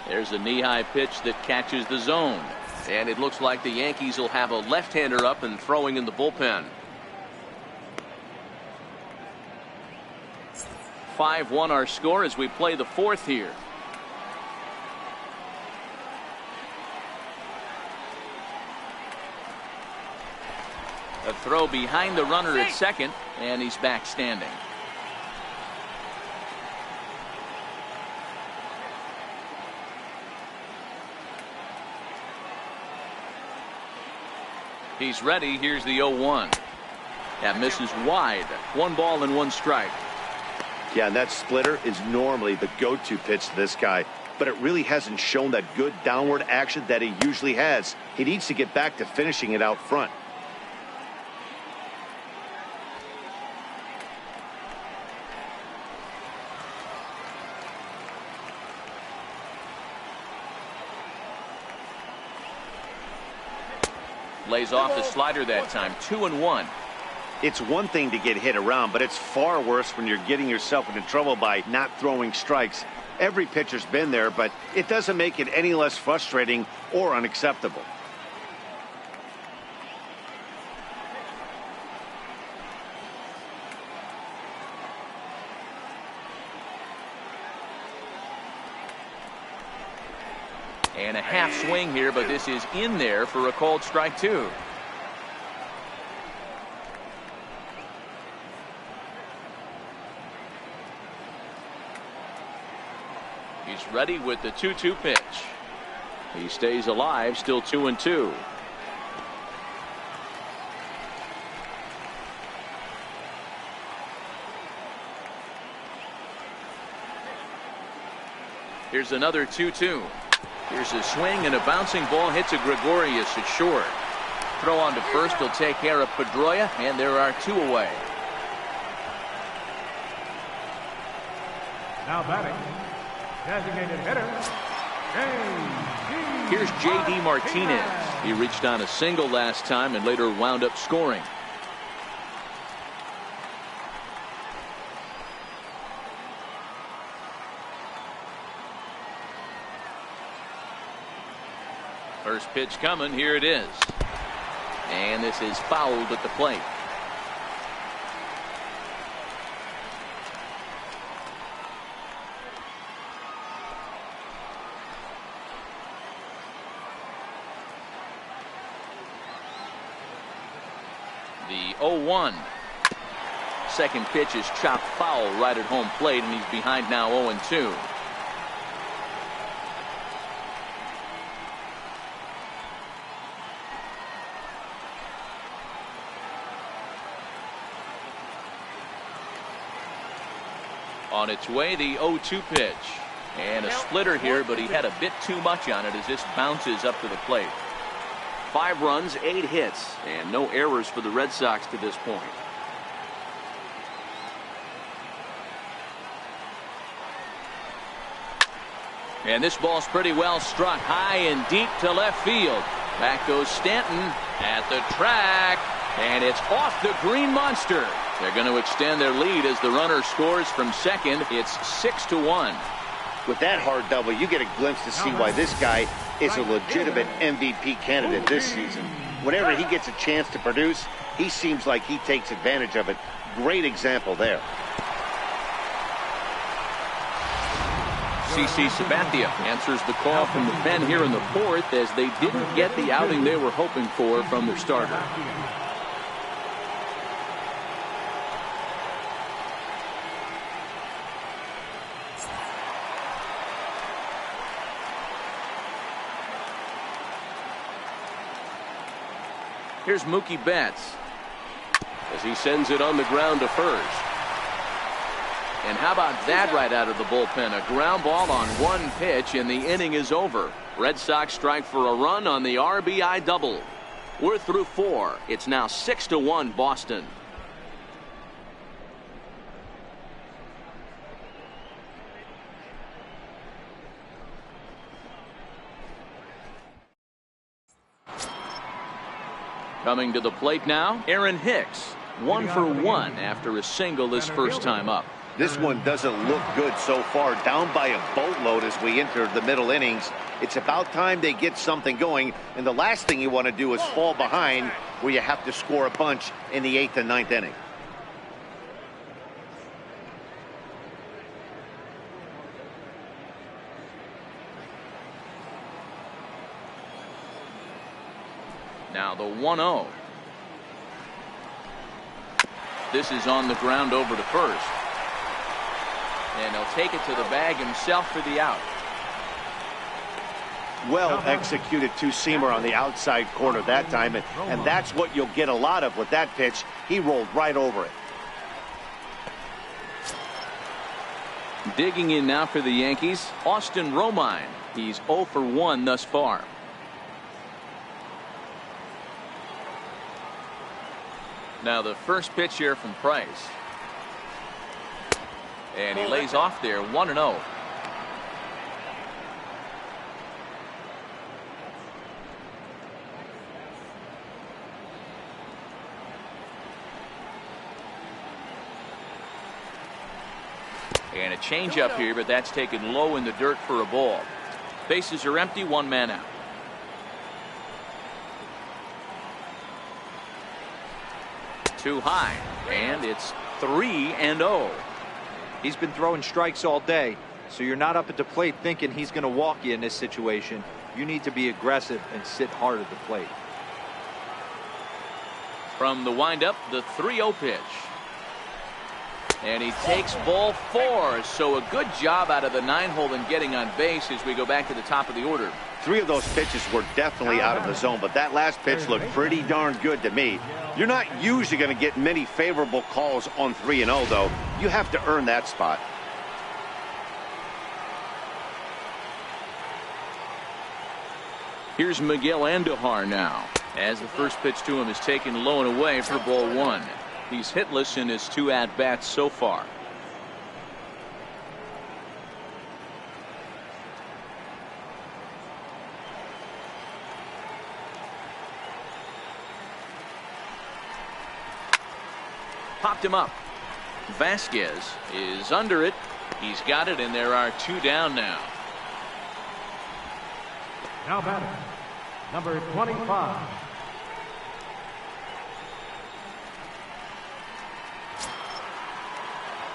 There's a knee-high pitch that catches the zone. And it looks like the Yankees will have a left-hander up and throwing in the bullpen. 5-1 our score as we play the 4th here. A throw behind the runner at second, and he's back standing. He's ready. Here's the 0-1. That misses wide. 1 ball and 1 strike. Yeah, and that splitter is normally the go-to pitch to this guy, but it really hasn't shown that good downward action that he usually has. He needs to get back to finishing it out front. Lays off the slider that time. 2-1. It's one thing to get hit around, but it's far worse when you're getting yourself into trouble by not throwing strikes. Every pitcher's been there, but it doesn't make it any less frustrating or unacceptable. And a half swing here, but this is in there for a called strike two. He's ready with the 2-2 pitch. He stays alive, still 2-2. Here's another 2-2. Here's a swing, and a bouncing ball hits a Gregorius at short. Throw on to first. He'll take care of Pedroia, and there are two away. Now batting, designated hitter, J.D. Here's J.D. Martinez. He reached on a single last time and later wound up scoring. First pitch coming. Here it is. And this is fouled at the plate. The 0-1. Second pitch is chopped foul right at home plate, and he's behind now 0-2. On its way, the 0-2 pitch. And a splitter here, but he had a bit too much on it as this bounces up to the plate. 5 runs, 8 hits, and no errors for the Red Sox to this point. And this ball's pretty well struck high and deep to left field. Back goes Stanton at the track, and it's off the Green Monster. They're going to extend their lead as the runner scores from second. It's 6-1. With that hard double, you get a glimpse to see why this guy is a legitimate MVP candidate this season. Whenever he gets a chance to produce, he seems like he takes advantage of it. Great example there. CC Sabathia answers the call from the pen here in the fourth as they didn't get the outing they were hoping for from their starter. Here's Mookie Betts as he sends it on the ground to first. And how about that right out of the bullpen? A ground ball on one pitch, and the inning is over. Red Sox strike for a run on the RBI double. We're through 4. It's now 6-1 Boston. Coming to the plate now, Aaron Hicks. 1 for 1 after a single his first time up. This one doesn't look good so far. Down by a boatload as we enter the middle innings. It's about time they get something going, and the last thing you want to do is fall behind where you have to score a bunch in the 8th and 9th inning. Now the 1-0. This is on the ground over to first. And he'll take it to the bag himself for the out. Well executed two-seamer on the outside corner that time, and that's what you'll get a lot of with that pitch. He rolled right over it. Digging in now for the Yankees, Austin Romine. He's 0 for 1 thus far. Now the first pitch here from Price. And he lays off there, 1-0. And a changeup here, but that's taken low in the dirt for a ball. Bases are empty, one man out. Too high, and it's 3-0. He's been throwing strikes all day, so you're not up at the plate thinking he's going to walk you in this situation. You need to be aggressive and sit hard at the plate. From the windup, the 3-0 pitch. And he takes ball 4. So a good job out of the 9-hole in getting on base as we go back to the top of the order. 3 of those pitches were definitely out of the zone, but that last pitch looked pretty darn good to me. You're not usually going to get many favorable calls on 3-0, though. You have to earn that spot. Here's Miguel Andujar now, as the first pitch to him is taken low and away for ball 1. He's hitless in his 2 at-bats so far. Popped him up. Vasquez is under it. He's got it, and there are 2 down now. Now batting, number 25.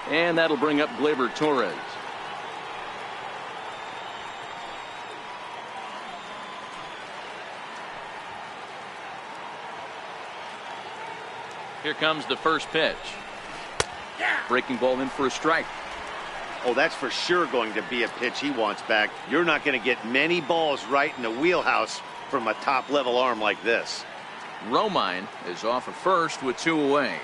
And that'll bring up Gleyber Torres. Here comes the first pitch. Breaking ball in for a strike. Oh, that's for sure going to be a pitch he wants back. You're not going to get many balls right in the wheelhouse from a top-level arm like this. Romine is off at first with 2 away.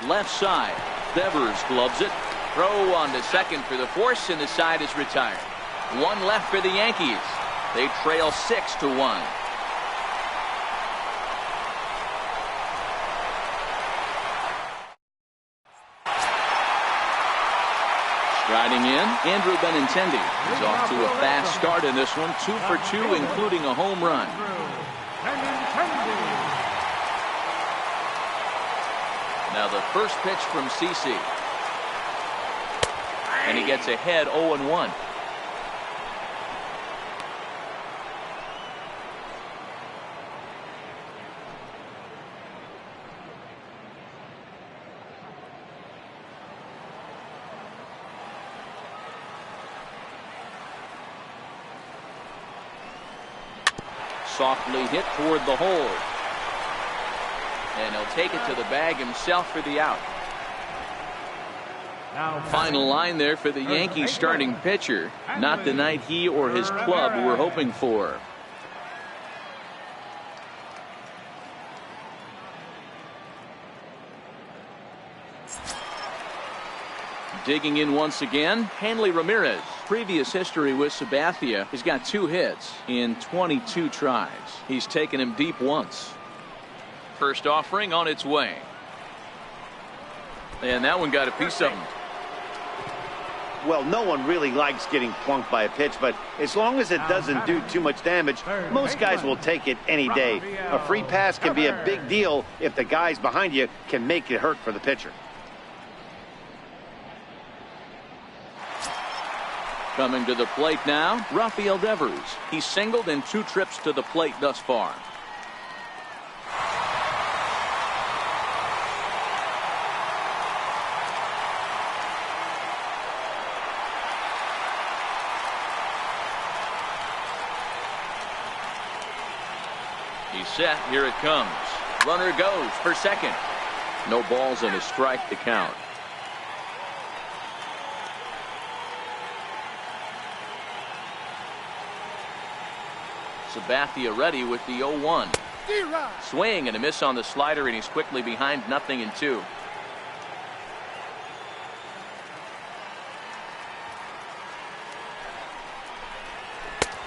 Left side. Devers gloves it. Throw on to second for the force, and the side is retired. 1 left for the Yankees. They trail 6-1. Striding in, Andrew Benintendi is off to a fast start in this one. 2 for 2, including a home run. Now the first pitch from CC. And he gets ahead 0-1. Softly hit toward the hole. And he'll take it to the bag himself for the out. Final line there for the Yankees starting pitcher. Not the night he or his club were hoping for. Digging in once again, Hanley Ramirez. Previous history with Sabathia. He's got 2 hits in 22 tries. He's taken him deep once. First offering on its way. And that one got a piece of him. Well, no one really likes getting plunked by a pitch, but as long as it doesn't do too much damage, most guys will take it any day. A free pass can be a big deal if the guys behind you can make it hurt for the pitcher. Coming to the plate now, Rafael Devers. He's singled in 2 trips to the plate thus far. He's set. Here it comes. Runner goes for second. No balls and a strike to count. Sabathia ready with the 0-1. Swing and a miss on the slider, and he's quickly behind 0-2.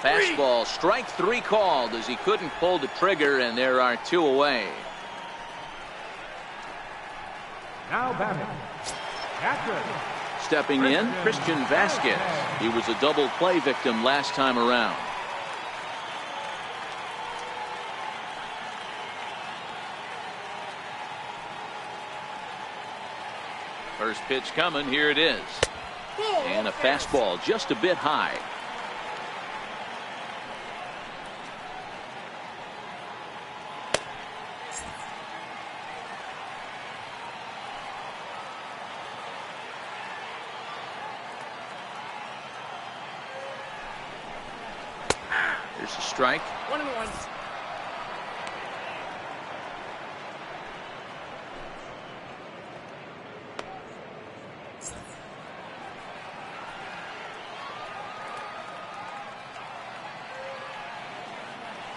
Fastball, strike 3 called as he couldn't pull the trigger, and there are 2 away. Now batting, catcher. Stepping in, Christian Vasquez. He was a double play victim last time around. First pitch coming. Here it is. And a fastball just a bit high. Here's a strike. 1-1.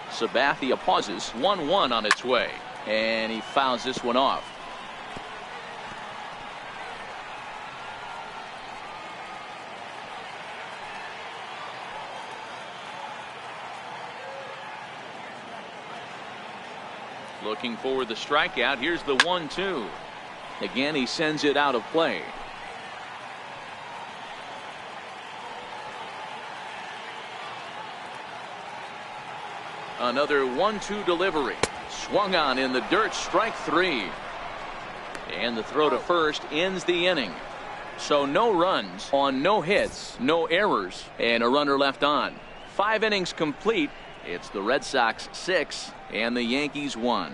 Sabathia pauses. 1-1 on its way. And he fouls this one off. Looking for the strikeout. Here's the 1-2. Again, he sends it out of play. Another 1-2 delivery. Swung on in the dirt. Strike 3. And the throw to first ends the inning. So no runs on no hits, no errors, and a runner left on. 5 innings complete. It's the Red Sox 6 and the Yankees 1.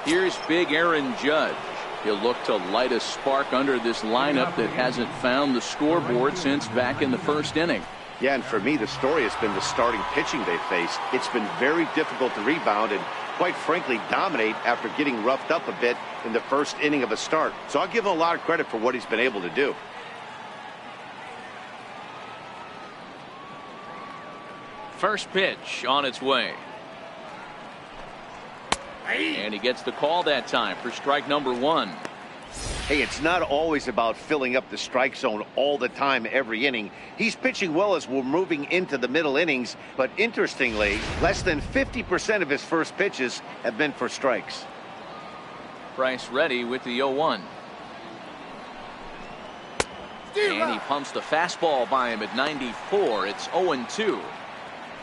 Here's big Aaron Judge. He'll look to light a spark under this lineup that hasn't found the scoreboard since back in the first inning. Yeah, and for me, the story has been the starting pitching they faced. It's been very difficult to rebound and, quite frankly, dominate after getting roughed up a bit in the first inning of a start. So I'll give him a lot of credit for what he's been able to do. First pitch on its way. And he gets the call that time for strike number 1. Hey, it's not always about filling up the strike zone all the time every inning. He's pitching well as we're moving into the middle innings, but interestingly, less than 50% of his first pitches have been for strikes. Price ready with the 0-1. And he pumps the fastball by him at 94. It's 0-2.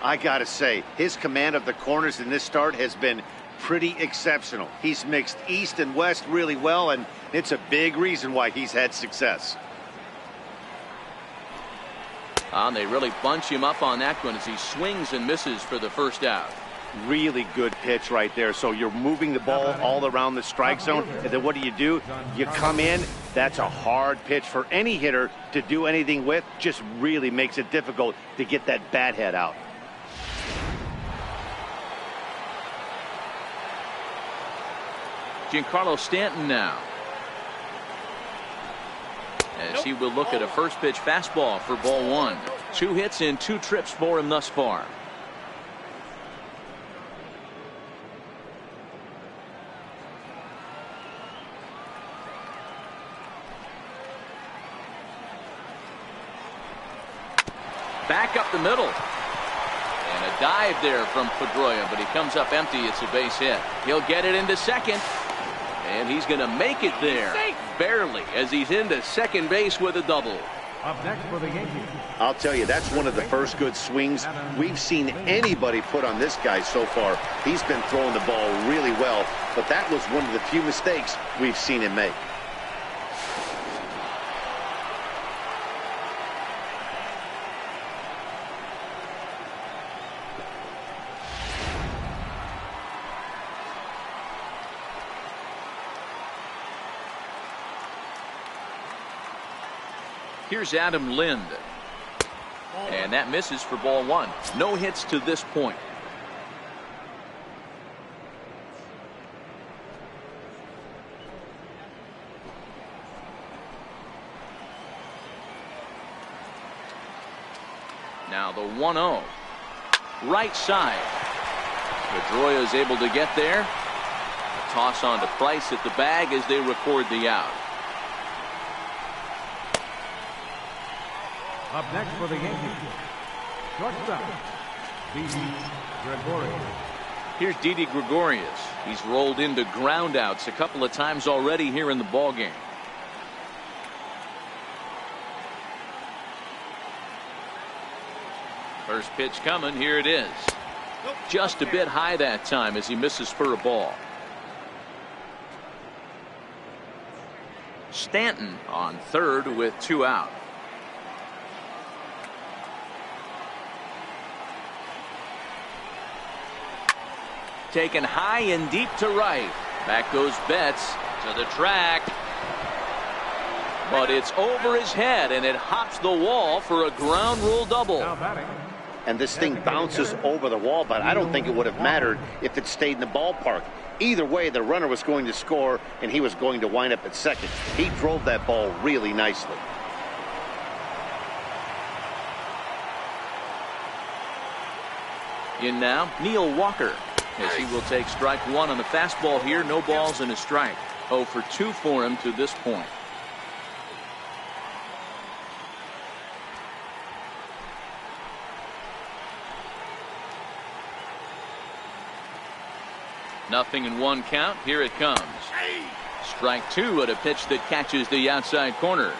I gotta say, his command of the corners in this start has been pretty exceptional. He's mixed east and west really well, and it's a big reason why he's had success. And they really bunch him up on that one as he swings and misses for the first out. Really good pitch right there. So you're moving the ball all around the strike zone, and then what do? You come in. That's a hard pitch for any hitter to do anything with. Just really makes it difficult to get that bat head out. Giancarlo Stanton now, as he will look at a first pitch fastball for ball 1. 2 hits in 2 trips for him thus far. Back up the middle. And a dive there from Pedroia, but he comes up empty. It's a base hit. He'll get it into second. And he's going to make it there. Barely, as he's into second base with a double. Up next for the Yankees. I'll tell you, that's one of the first good swings we've seen anybody put on this guy so far. He's been throwing the ball really well, but that was one of the few mistakes we've seen him make. Here's Adam Lind. And that misses for ball 1. No hits to this point. Now the 1-0. Right side. Pedroia is able to get there. A toss on to Price at the bag as they record the out. Up next for the Yankees, shortstop, Didi Gregorius. Here's Didi Gregorius. He's rolled into groundouts a couple of times already here in the ballgame. First pitch coming. Here it is. Just a bit high that time as he misses for a ball. Stanton on third with 2 out. Taken high and deep to right. Back goes Betts to the track. But it's over his head, and it hops the wall for a ground rule double. And this thing bounces over the wall, but I don't think it would have mattered if it stayed in the ballpark. Either way, the runner was going to score, and he was going to wind up at second. He drove that ball really nicely. In now, Neil Walker, as he will take strike one on the fastball here. No balls and a strike. 0 for 2 for him to this point. Nothing in 1 count. Here it comes. Strike 2 at a pitch that catches the outside corner.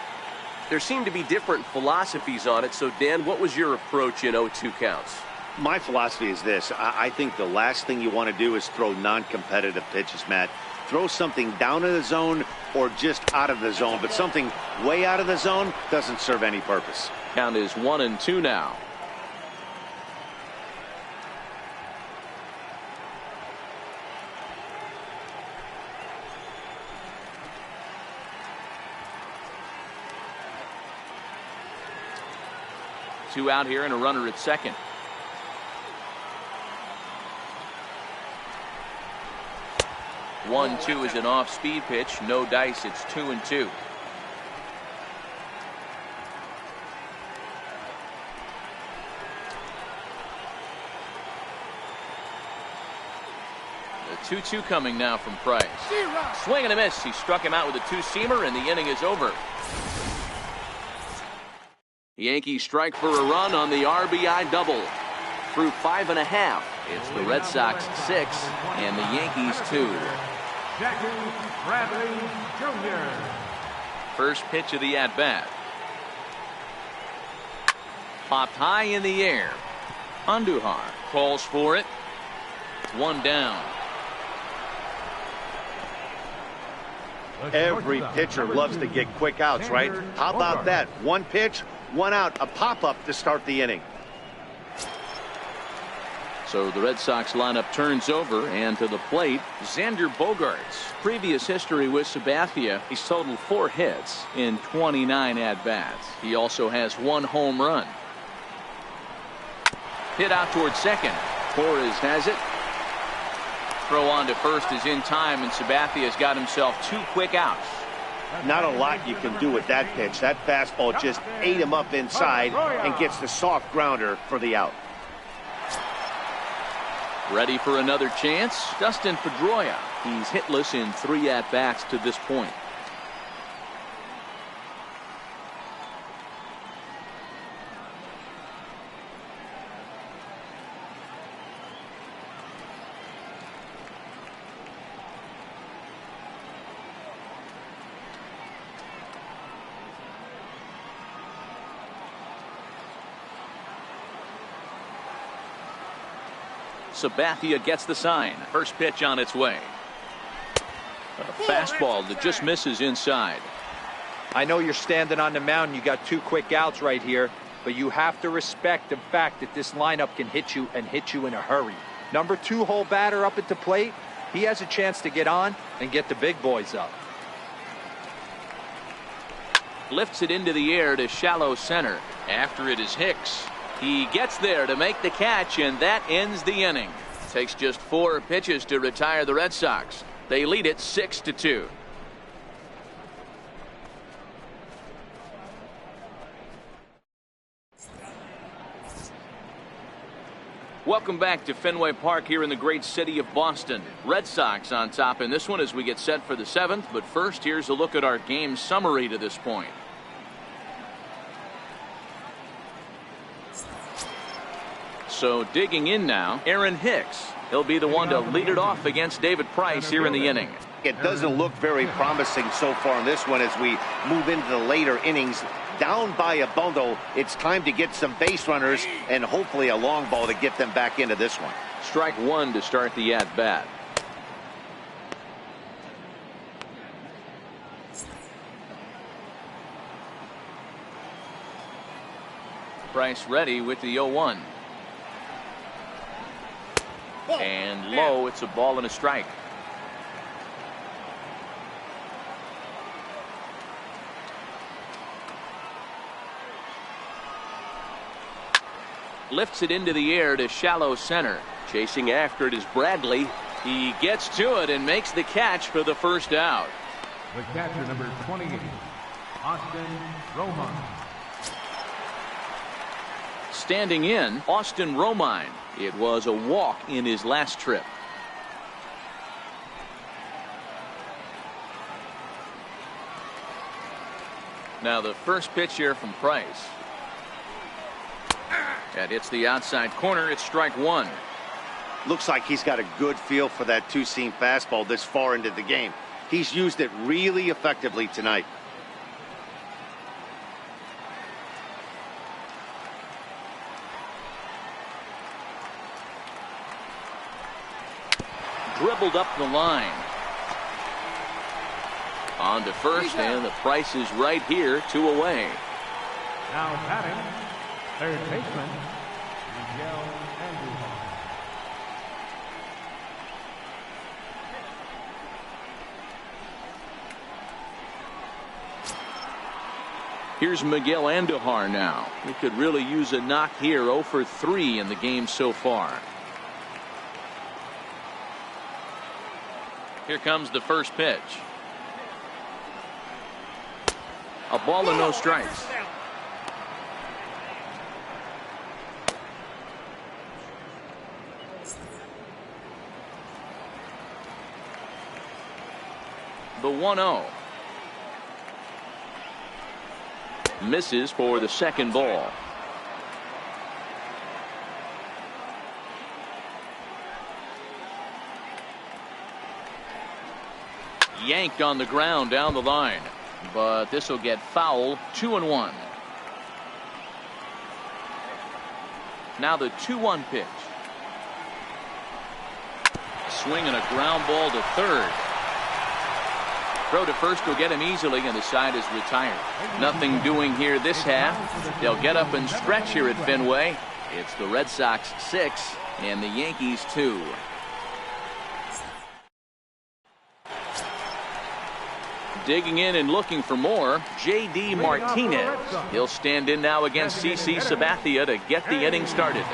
There seem to be different philosophies on it. So, Dan, what was your approach in 0-2 counts? My philosophy is this. I think the last thing you want to do is throw non-competitive pitches, Matt. Throw something down in the zone or just out of the zone, but something way out of the zone doesn't serve any purpose. Count is 1-2 now. Two out here and a runner at second. One, two is an off-speed pitch. No dice. It's 2-2. The 2-2 coming now from Price. Swing and a miss. He struck him out with a two-seamer, and the inning is over. The Yankees strike for a run on the RBI double. Through 5.5, it's the Red Sox 6 and the Yankees 2. Jackie Bradley Jr. First pitch of the at-bat. Popped high in the air. Andujar calls for it. One down. Every pitcher loves to get quick outs, right? How about that? One pitch, one out, a pop-up to start the inning. So the Red Sox lineup turns over, and to the plate, Xander Bogaerts. Previous history with Sabathia, he's totaled 4 hits in 29 at-bats. He also has 1 home run. Hit out towards second. Torres has it. Throw on to first is in time, and Sabathia's got himself 2 quick outs. Not a lot you can do with that pitch. That fastball just ate him up inside and gets the soft grounder for the out. Ready for another chance? Dustin Pedroia. He's hitless in 3 at-bats to this point. Sabathia gets the sign. First pitch on its way. A fastball that just misses inside. I know you're standing on the mound. You got 2 quick outs right here, but you have to respect the fact that this lineup can hit you and hit you in a hurry. Number 2 hole batter up at the plate. He has a chance to get on and get the big boys up. Lifts it into the air to shallow center. After it is Hicks. He gets there to make the catch, and that ends the inning. Takes just 4 pitches to retire the Red Sox. They lead it 6-2. Welcome back to Fenway Park here in the great city of Boston. Red Sox on top in this one as we get set for the 7th. But first, here's a look at our game summary to this point. So digging in now, Aaron Hicks. He'll be the one to lead it off against David Price here in the inning. It doesn't look very promising so far in this one as we move into the later innings. Down by a bundle, it's time to get some base runners and hopefully a long ball to get them back into this one. Strike 1 to start the at-bat. Price ready with the 0-1. And low, it's a ball and a strike. Lifts it into the air to shallow center. Chasing after it is Bradley. He gets to it and makes the catch for the first out. The catcher, number 28, Austin Romine. Standing in, Austin Romine. It was a walk in his last trip. Now the first pitch here from Price. That hits the outside corner. It's strike one. Looks like he's got a good feel for that two-seam fastball this far into the game. He's used it really effectively tonight. Dribbled up the line. On to first, and the Price is right here, 2 away. Now batting, third baseman, Miguel Andujar. Here's Miguel Andujar now. He could really use a knock here. 0 for 3 in the game so far. Here comes the first pitch. A ball and no strikes. The 1-0. Misses for the second ball. Yanked on the ground down the line, but this will get foul. 2-1. Now the 2-1 pitch. Swing and a ground ball to third. Throw to first will get him easily, and the side is retired. Nothing doing here this half. They'll get up and stretch here at Fenway. It's the Red Sox 6 and the Yankees 2. Digging in and looking for more, J.D. Martinez. He'll stand in now against CC Sabathia to get the inning started.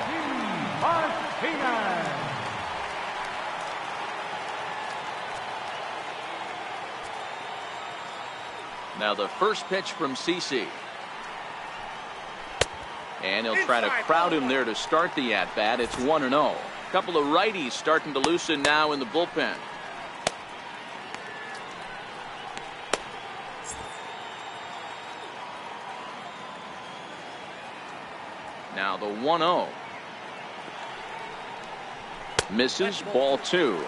Now the first pitch from CC. And he'll try to crowd him there to start the at-bat. It's 1-0. A couple of righties starting to loosen now in the bullpen. Now the 1-0. Misses, ball 2.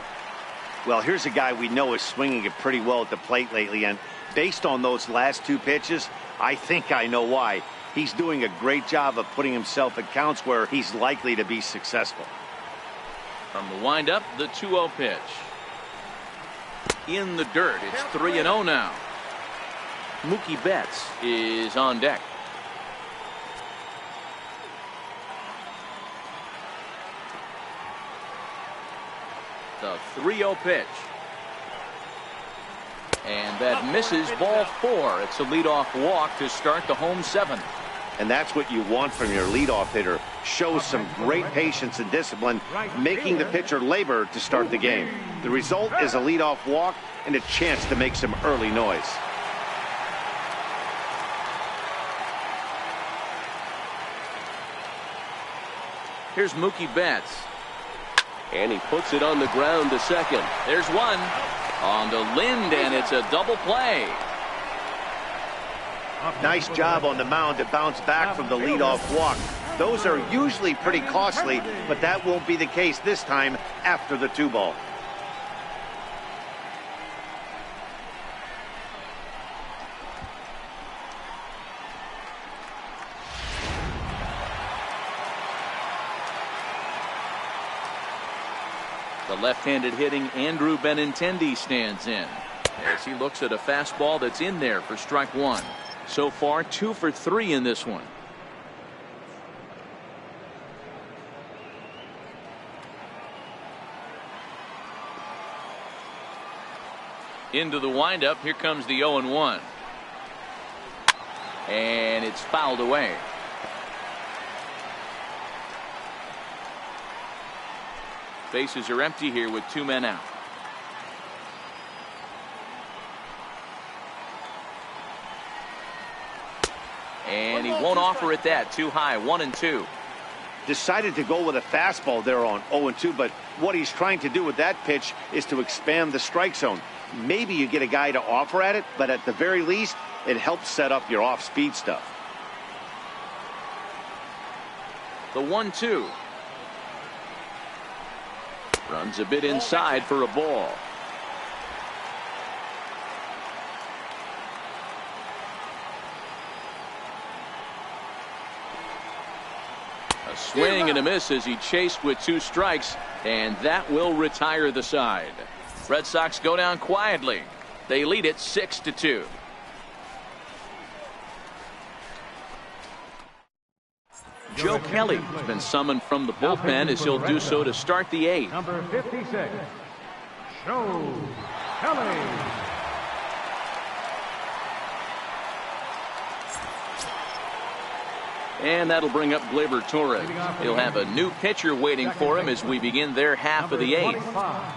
Well, here's a guy we know is swinging it pretty well at the plate lately, and based on those last 2 pitches, I think I know why. He's doing a great job of putting himself at counts where he's likely to be successful. From the windup, the 2-0 pitch. In the dirt. It's 3-0 now. Mookie Betts is on deck. The 3-0 pitch. And that misses, ball 4. It's a leadoff walk to start the home 7th. And that's what you want from your leadoff hitter. Shows some great patience and discipline, making the pitcher labor to start the game. The result is a leadoff walk and a chance to make some early noise. Here's Mookie Betts. And he puts it on the ground to second. There's one. On to Lind, and it's a double play. Nice job on the mound to bounce back from the leadoff walk. Those are usually pretty costly, but that won't be the case this time after the 2-ball. The left-handed hitting Andrew Benintendi stands in as he looks at a fastball that's in there for strike 1. So far 2 for 3 in this one. Into the windup. Here comes the 0-1. And it's fouled away. Bases are empty here with 2 men out. And he won't offer it that. Too high. 1-2. Decided to go with a fastball there on 0-2, but what he's trying to do with that pitch is to expand the strike zone. Maybe you get a guy to offer at it, but at the very least, it helps set up your off-speed stuff. The 1-2. Runs a bit inside for a ball. A swing and a miss as he chased with 2 strikes, and that will retire the side. Red Sox go down quietly. They lead it 6-2. Joe Kelly has been summoned from the bullpen as he'll do so to start the 8th. Number 56, Joe Kelly. And that'll bring up Gleyber Torres. He'll have a new pitcher waiting for him as we begin their half of the 8th.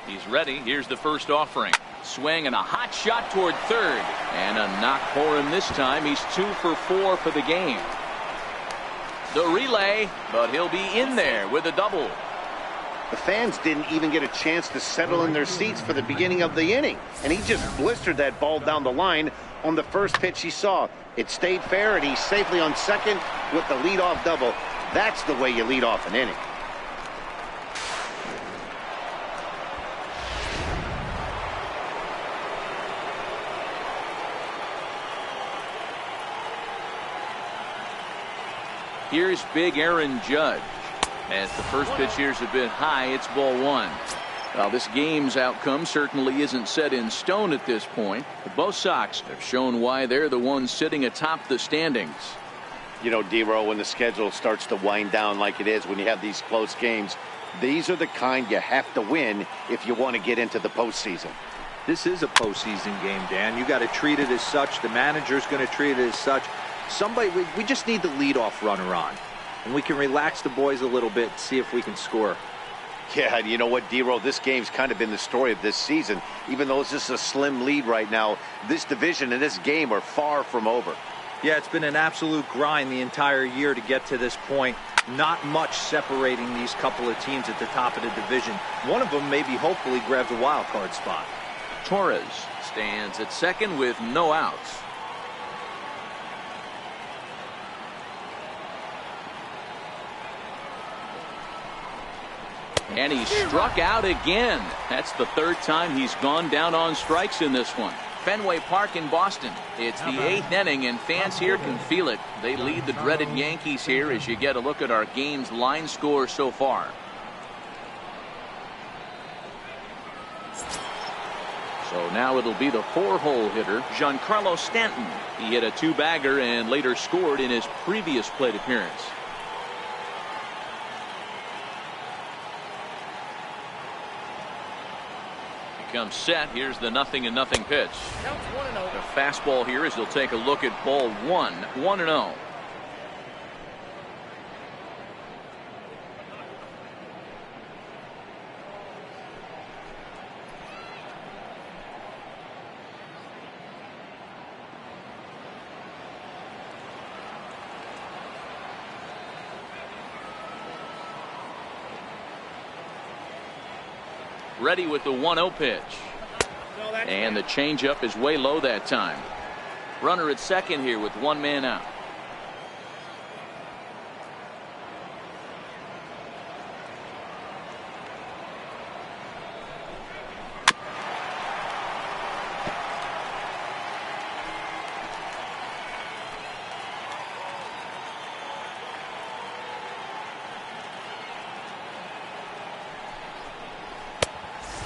He's ready. Here's the first offering. Swing and a hot shot toward third. And a knock for him this time. He's 2 for 4 for the game. The relay, but he'll be in there with a double. The fans didn't even get a chance to settle in their seats for the beginning of the inning, and he just blistered that ball down the line on the first pitch he saw. It stayed fair, and he's safely on second with the leadoff double. That's the way you lead off an inning. Here's big Aaron Judge. As the first pitch here's a bit high, it's ball 1. Well, this game's outcome certainly isn't set in stone at this point. But both Sox have shown why they're the ones sitting atop the standings. You know, D-Row, when the schedule starts to wind down like it is when you have these close games, these are the kind you have to win if you want to get into the postseason. This is a postseason game, Dan. You got to treat it as such. The manager's going to treat it as such. We just need the leadoff runner on. And we can relax the boys a little bit, see if we can score. Yeah, you know what, D-Row, this game's kind of been the story of this season. Even though it's just a slim lead right now, this division and this game are far from over. Yeah, it's been an absolute grind the entire year to get to this point. Not much separating these couple of teams at the top of the division. One of them maybe hopefully grabs a wild card spot. Torres stands at second with no outs. And he struck out again. That's the 3rd time he's gone down on strikes in this one. Fenway Park in Boston. It's the 8th inning, and fans here can feel it. They lead the dreaded Yankees here as you get a look at our game's line score so far. So now it'll be the 4-hole hitter, Giancarlo Stanton. He hit a 2-bagger and later scored in his previous plate appearance. Comes set. Here's the 0-0 pitch. The fastball here as he'll take a look at ball 1. 1-0. Ready with the 1-0 pitch. And the changeup is way low that time. Runner at second here with 1 man out.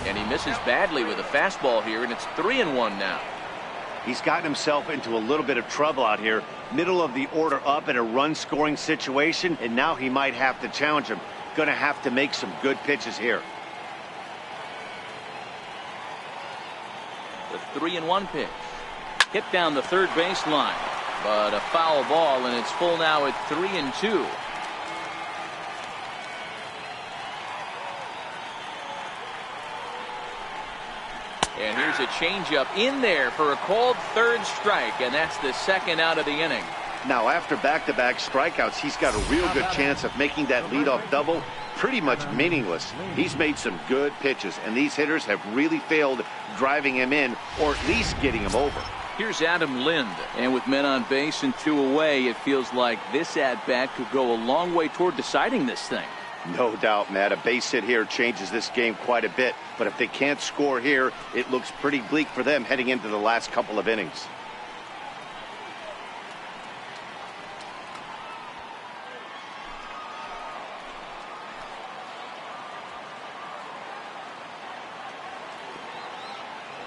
And he misses badly with a fastball here, and it's 3-1 now. He's gotten himself into a little bit of trouble out here. Middle of the order up in a run-scoring situation, and now he might have to challenge him. Going to have to make some good pitches here. The 3-1 pitch. Hit down the third baseline, but a foul ball, and it's full now at 3-2. And here's a changeup in there for a called third strike, and that's the second out of the inning. Now, after back-to-back strikeouts, he's got a real good chance of making that leadoff double pretty much meaningless. He's made some good pitches, and these hitters have really failed driving him in or at least getting him over. Here's Adam Lind, and with men on base and 2 away, it feels like this at-bat could go a long way toward deciding this thing. No doubt, Matt. A base hit here changes this game quite a bit, but if they can't score here, it looks pretty bleak for them heading into the last couple of innings.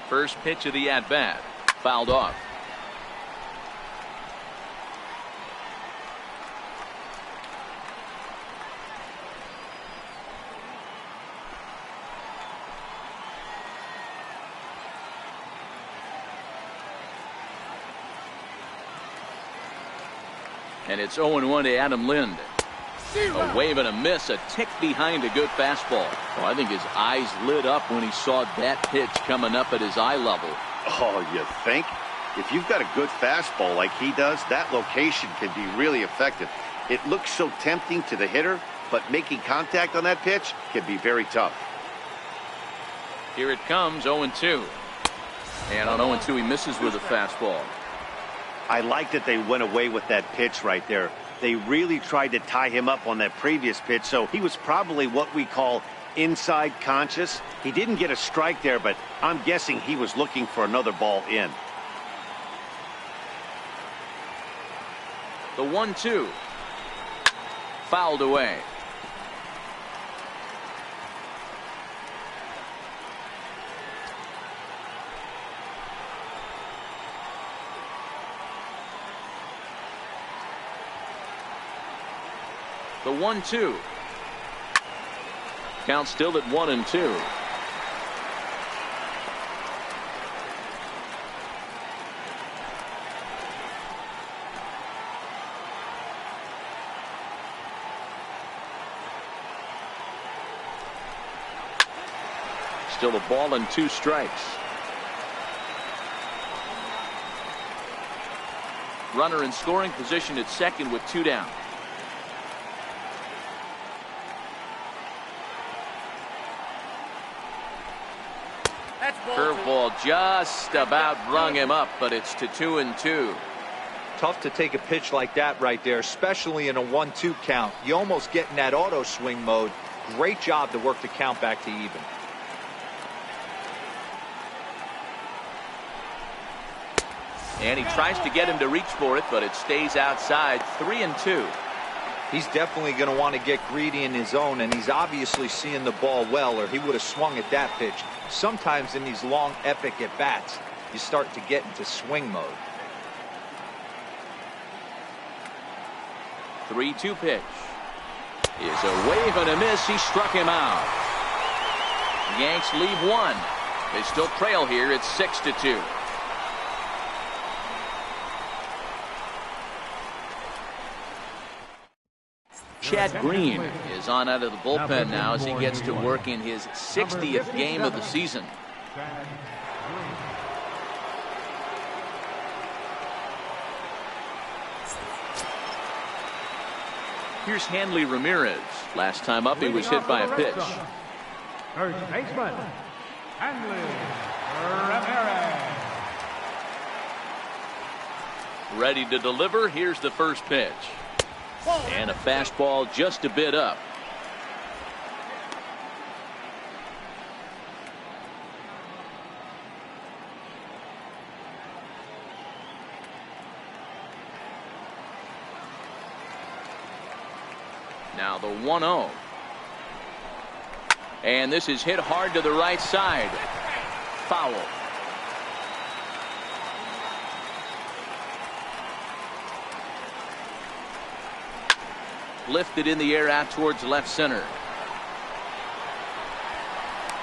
First pitch of the at-bat, fouled off. And it's 0-1 to Adam Lind. A wave and a miss, a tick behind a good fastball. Oh, I think his eyes lit up when he saw that pitch coming up at his eye level. Oh, you think? If you've got a good fastball like he does, that location can be really effective. It looks so tempting to the hitter, but making contact on that pitch can be very tough. Here it comes, 0-2. And on 0-2, he misses with a fastball. I like that they went away with that pitch right there. They really tried to tie him up on that previous pitch, so he was probably what we call inside conscious. He didn't get a strike there, but I'm guessing he was looking for another ball in. The 1-2. Fouled away. The 1-2. Count still at 1-2. Still a ball and 2 strikes. Runner in scoring position at second with 2 down. Curveball just about rung him up, but it's to 2-2. Tough to take a pitch like that right there, especially in a 1-2 count. You almost get in that auto swing mode. Great job to work the count back to even. And he tries to get him to reach for it, but it stays outside. 3-2. He's definitely going to want to get greedy in his zone, and he's obviously seeing the ball well, or he would have swung at that pitch. Sometimes in these long, epic at-bats, you start to get into swing mode. 3-2 pitch. Is a wave and a miss. He struck him out. Yanks leave 1. They still trail here. It's 6-2. Chad Green is on out of the bullpen now as he gets to work in his 60th game of the season. Here's Hanley Ramirez. Last time up, he was hit by a pitch. First baseman, Hanley Ramirez. Ready to deliver. Here's the first pitch. And a fastball just a bit up. Now the 1-0. And this is hit hard to the right side. Foul. lifted in the air out towards left center.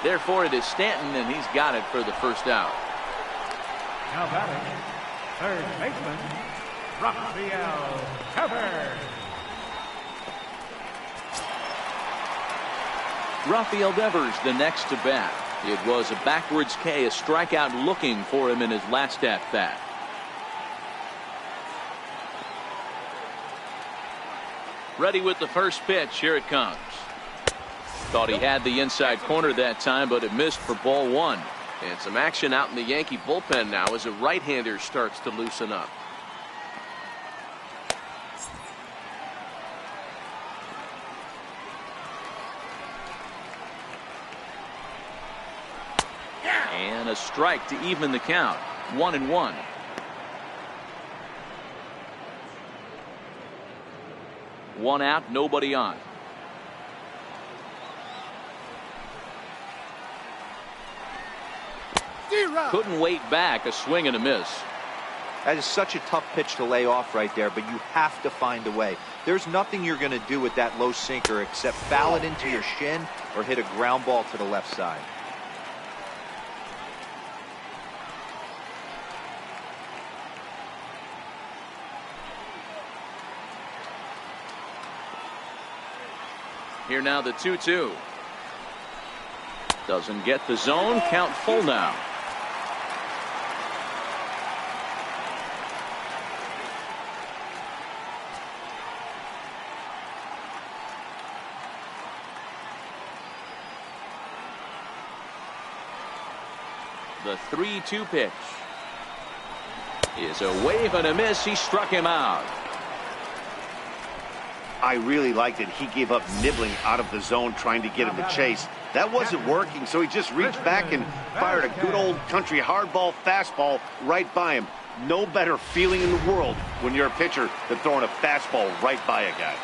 Therefore, it is Stanton, and he's got it for the first out. Now batting, third baseman, Rafael Devers. Rafael Devers, the next to bat. It was a backwards K, a strikeout looking for him in his last at bat. Ready with the first pitch. Here it comes. Thought he had the inside corner that time, but it missed for ball one. And some action out in the Yankee bullpen now as a right-hander starts to loosen up. And a strike to even the count. 1-1. One out, nobody on. Couldn't wait back. A swing and a miss. That is such a tough pitch to lay off right there, but you have to find a way. There's nothing you're going to do with that low sinker except foul it into your shin or hit a ground ball to the left side. Here now the 2-2. Doesn't get the zone. Count full now. The 3-2 pitch is a wave and a miss. He struck him out. I really liked it. He gave up nibbling out of the zone trying to get him to chase. That wasn't working, so he just reached back and fired a good old country hardball fastball right by him. No better feeling in the world when you're a pitcher than throwing a fastball right by a guy.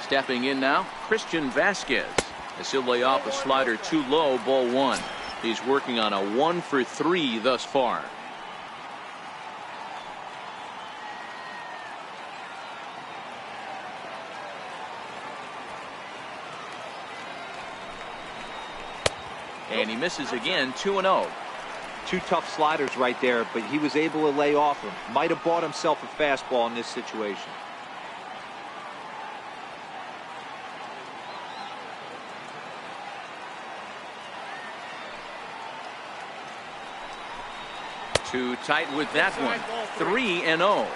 Stepping in now, Christian Vasquez. As he'll lay off a slider too low, ball one. He's working on a 1-for-3 thus far. And he misses again. 2-0. Two tough sliders right there, but he was able to lay off them. Might have bought himself a fastball in this situation. Too tight with that one. 3-0.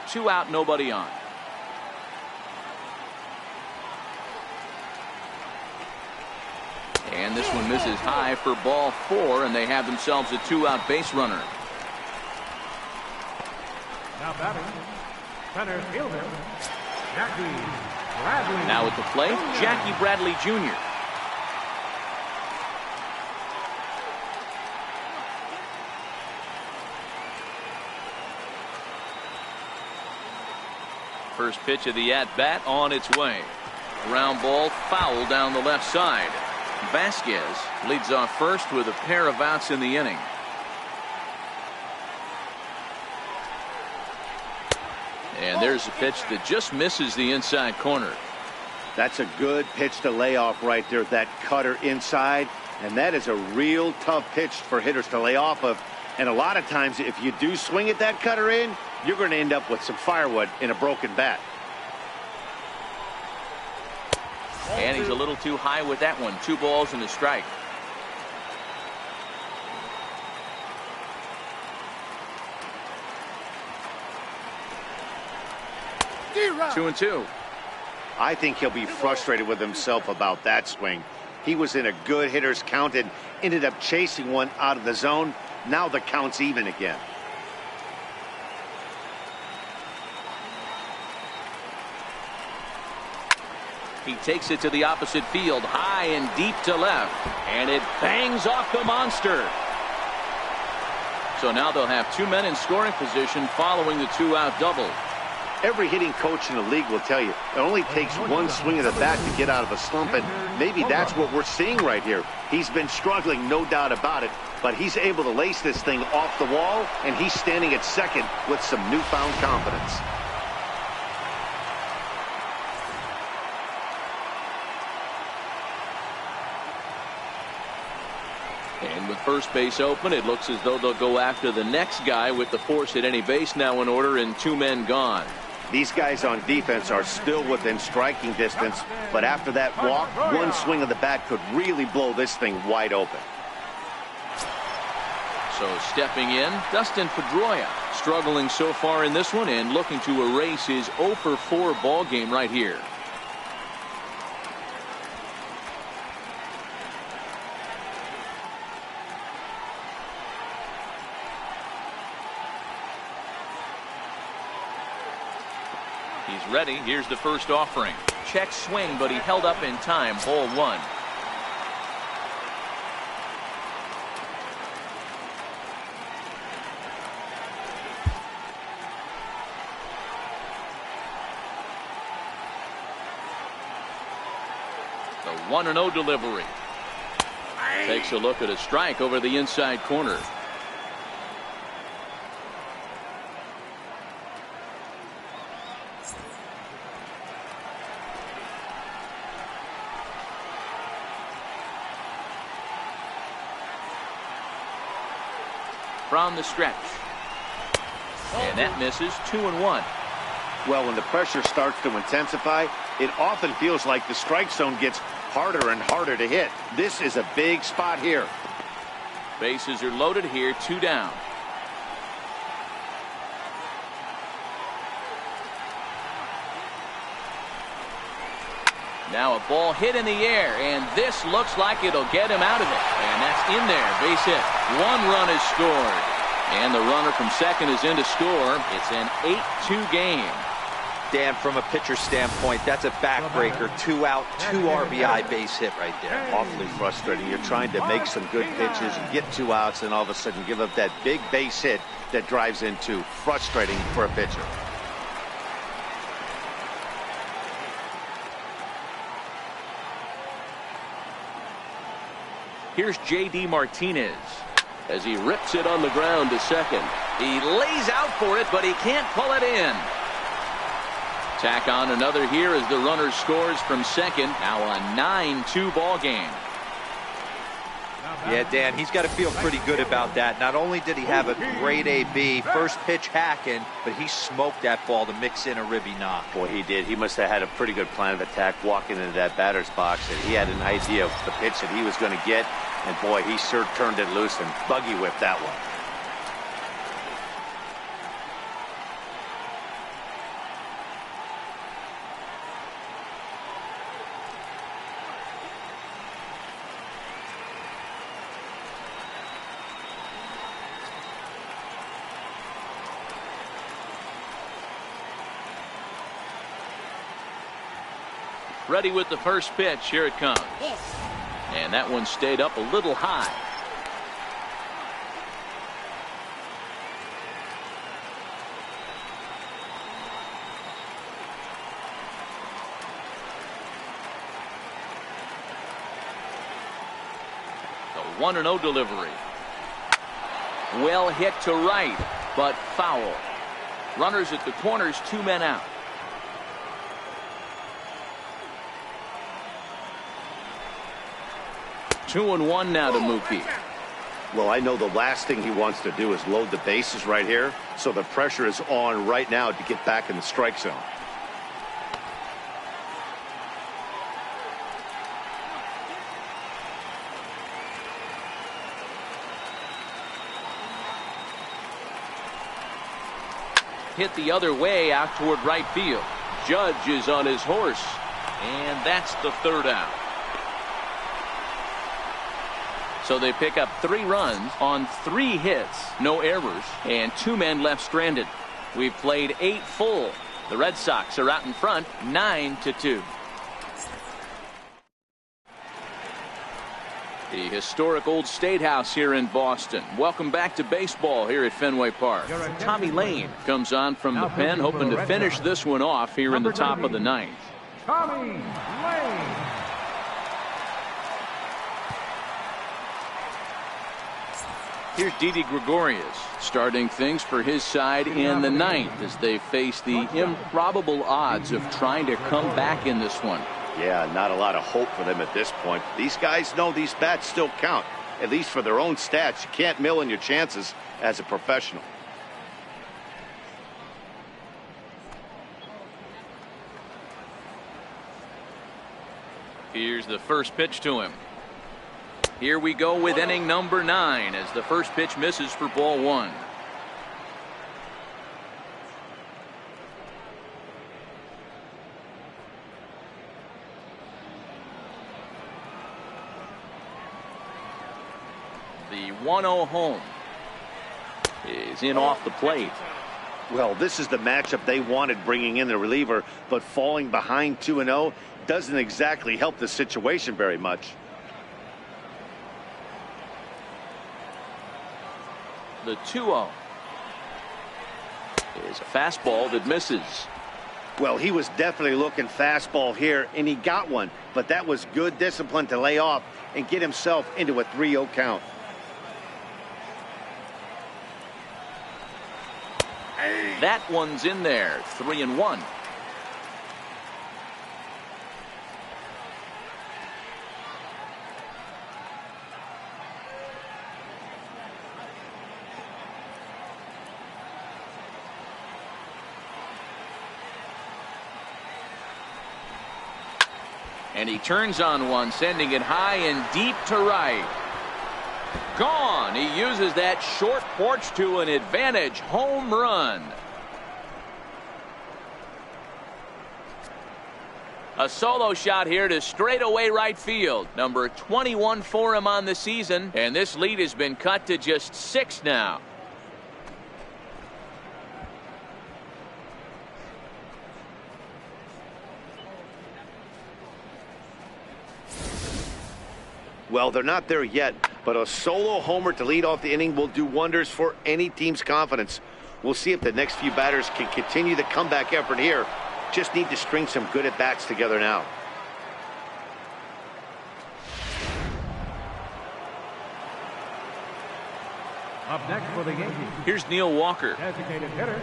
Two out, nobody on. And this one misses high for ball four, and they have themselves a two-out base runner. Now batting, center fielder, Jackie Bradley. Now at the plate, Jackie Bradley Jr. First pitch of the at-bat on its way. Ground ball foul down the left side. Vasquez leads off first with a pair of outs in the inning. And there's a pitch that just misses the inside corner. That's a good pitch to lay off right there, that cutter inside. And that is a real tough pitch for hitters to lay off of. And a lot of times, if you do swing at that cutter in, you're going to end up with some firewood in a broken bat. And he's a little too high with that one. 2 balls and a strike. Two and two. I think he'll be frustrated with himself about that swing. He was in a good hitter's count and ended up chasing one out of the zone. Now the count's even again. He takes it to the opposite field, high and deep to left, and it bangs off the monster. So now they'll have 2 men in scoring position following the 2-out double. Every hitting coach in the league will tell you it only takes one swing of the bat to get out of a slump, and maybe that's what we're seeing right here. He's been struggling, no doubt about it, but he's able to lace this thing off the wall, and he's standing at second with some newfound confidence. And with first base open, it looks as though they'll go after the next guy with the force at any base now in order and 2 men gone. These guys on defense are still within striking distance, but after that walk, one swing of the bat could really blow this thing wide open. So stepping in, Dustin Pedroia, struggling so far in this one and looking to erase his 0 for 4 ball game right here. He's ready. Here's the first offering. Check swing, but he held up in time. Ball 1. The 1-0 delivery. Takes a look at a strike over the inside corner. From the stretch. And that misses. 2-1. Well, when the pressure starts to intensify, it often feels like the strike zone gets harder and harder to hit. This is a big spot here. Bases are loaded here. 2 down. Now a ball hit in the air, and this looks like it'll get him out of it. And that's in there. Base hit. 1 run is scored. And the runner from second is in to score. It's an 8-2 game. Dan, from a pitcher standpoint, that's a backbreaker. 2 out, 2 RBI base hit right there. Awfully frustrating. You're trying to make some good pitches and get 2 outs, and all of a sudden give up that big base hit that drives in 2. Frustrating for a pitcher. Here's J.D. Martinez as he rips it on the ground to second. He lays out for it, but he can't pull it in. Tack on another here as the runner scores from second. Now a 9-2 ball game. Yeah, Dan, he's got to feel pretty good about that. Not only did he have a great AB, first pitch hacking, but he smoked that ball to mix in a ribby knock. Boy, he did. He must have had a pretty good plan of attack walking into that batter's box, and he had an idea of the pitch that he was going to get, and boy, he sure turned it loose and buggy whipped that one. Ready with the first pitch. Here it comes. And that one stayed up a little high. The 1-0 delivery. Well hit to right, but foul. Runners at the corners, 2 men out. Two and one now to Mookie. Well, I know the last thing he wants to do is load the bases right here, so the pressure is on right now to get back in the strike zone. Hit the other way out toward right field. Judge is on his horse, and that's the 3rd out. So they pick up 3 runs on 3 hits, no errors, and 2 men left stranded. We've played 8 full. The Red Sox are out in front, 9-2. The historic old State House here in Boston. Welcome back to baseball here at Fenway Park. Tommy Lane comes on from the pen, hoping to finish this one off here in the top of the ninth. Tommy Lane. Here's Didi Gregorius starting things for his side in the ninth as they face the improbable odds of trying to come back in this one. Yeah, not a lot of hope for them at this point. These guys know these bats still count, at least for their own stats. You can't mill in your chances as a professional. Here's the first pitch to him. Here we go with inning number 9 as the first pitch misses for ball 1. The 1-0 home is in off the plate. Well, this is the matchup they wanted, bringing in the reliever, but falling behind 2-0 doesn't exactly help the situation very much. The 2-0 is a fastball that misses. Well, he was definitely looking fastball here, and he got one, but that was good discipline to lay off and get himself into a 3-0 count. That one's in there. 3-1. And he turns on one, sending it high and deep to right. Gone. He uses that short porch to an advantage home run. A solo shot here to straightaway right field. Number 21 for him on the season, and this lead has been cut to just 6 now. Well, they're not there yet, but a solo homer to lead off the inning will do wonders for any team's confidence. We'll see if the next few batters can continue the comeback effort here. Just need to string some good at-bats together now. Up next for the Yankees. Here's Neil Walker. Designated hitter,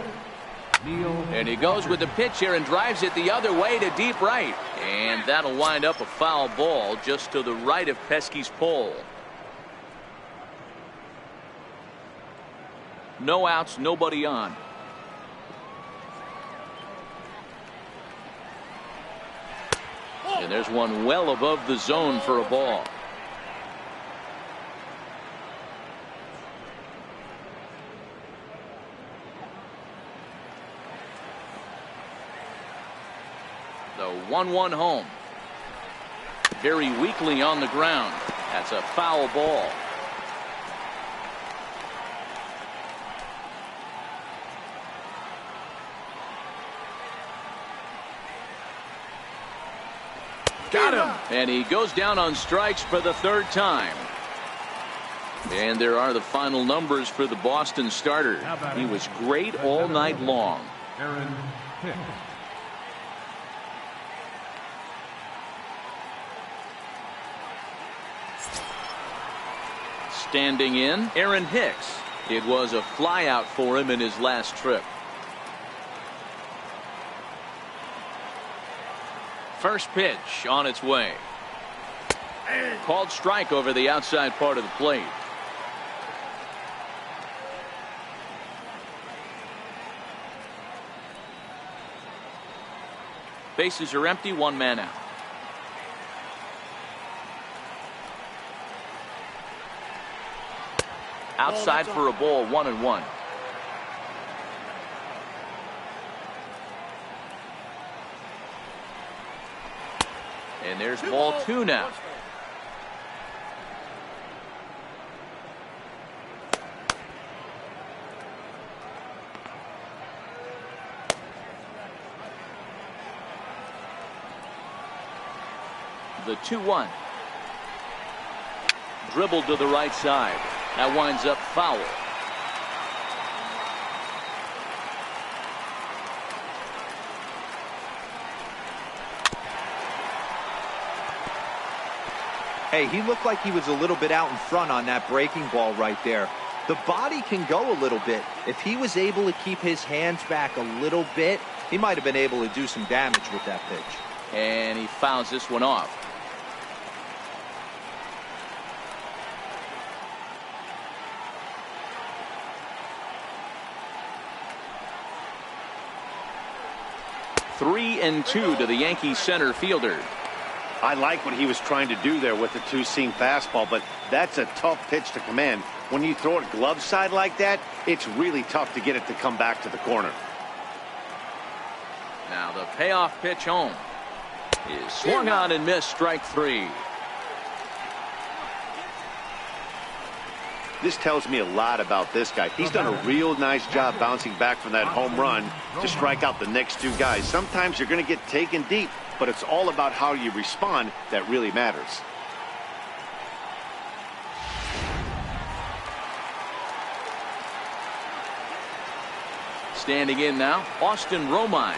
Neil. And he goes with the pitch here and drives it the other way to deep right. And that'll wind up a foul ball just to the right of Pesky's pole. No outs, nobody on. And there's one well above the zone for a ball. The 1-1 home. Very weakly on the ground. That's a foul ball. Got him. And he goes down on strikes for the 3rd time. And there are the final numbers for the Boston starter. He was great all night long. Aaron Hicks. Standing in, Aaron Hicks. It was a flyout for him in his last trip. First pitch on its way. Called strike over the outside part of the plate. Bases are empty, 1 man out. Outside for a ball, 1-1. And there's ball 2 now. The 2-1. dribbled to the right side. That winds up foul. Hey, he looked like he was a little bit out in front on that breaking ball right there. The body can go a little bit. If he was able to keep his hands back a little bit, he might have been able to do some damage with that pitch. And he fouls this one off. Three and two to the Yankees center fielder. I like what he was trying to do there with the two-seam fastball, but that's a tough pitch to command. When you throw it glove side like that, it's really tough to get it to come back to the corner. Now the payoff pitch home is swung on and missed, strike three. This tells me a lot about this guy. He's done a real nice job bouncing back from that home run to strike out the next two guys. Sometimes you're going to get taken deep, but it's all about how you respond that really matters. Standing in now, Austin Romine.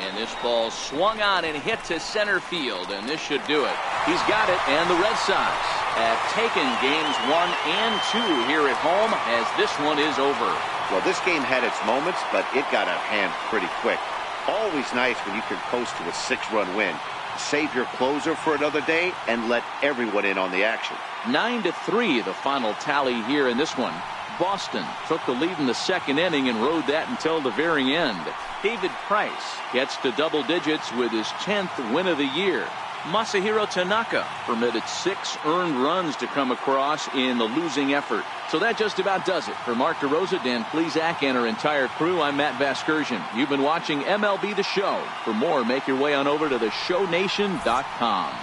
And this ball swung on and hit to center field, and this should do it. He's got it, and the Red Sox have taken games 1 and 2 here at home, as this one is over. Well, this game had its moments, but it got out of hand pretty quick. Always nice when you can coast to a 6-run win. Save your closer for another day and let everyone in on the action. 9-3 the final tally here in this one. Boston took the lead in the second inning and rode that until the very end. David Price gets to double digits with his 10th win of the year. Masahiro Tanaka permitted 6 earned runs to come across in the losing effort. So that just about does it. For Mark DeRosa, Dan Plesac, and our entire crew, I'm Matt Vasgersian. You've been watching MLB The Show. For more, make your way on over to theshownation.com.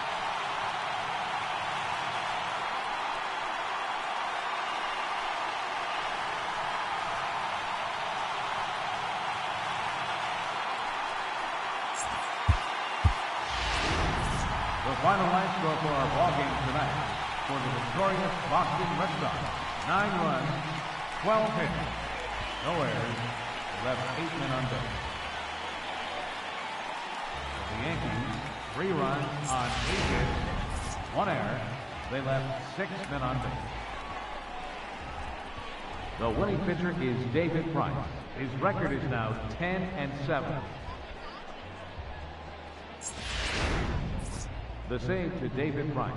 The final line score for our ball game tonight. For the victorious Boston Red Sox, 9 runs, 12 hits, no errors, left 8 men on base. For the Yankees, 3 runs on 8 hits, 1 error, they left 6 men on base. The winning pitcher is David Price. His record is now 10-7. The save to David Price.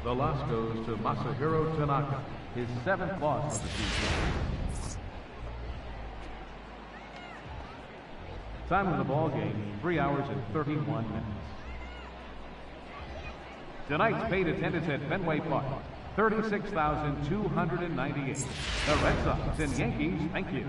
The loss goes to Masahiro Tanaka, his 7th loss of the season. Time of the ball game, 3 hours and 31 minutes. Tonight's paid attendance at Fenway Park, 36,298. The Red Sox and Yankees, thank you.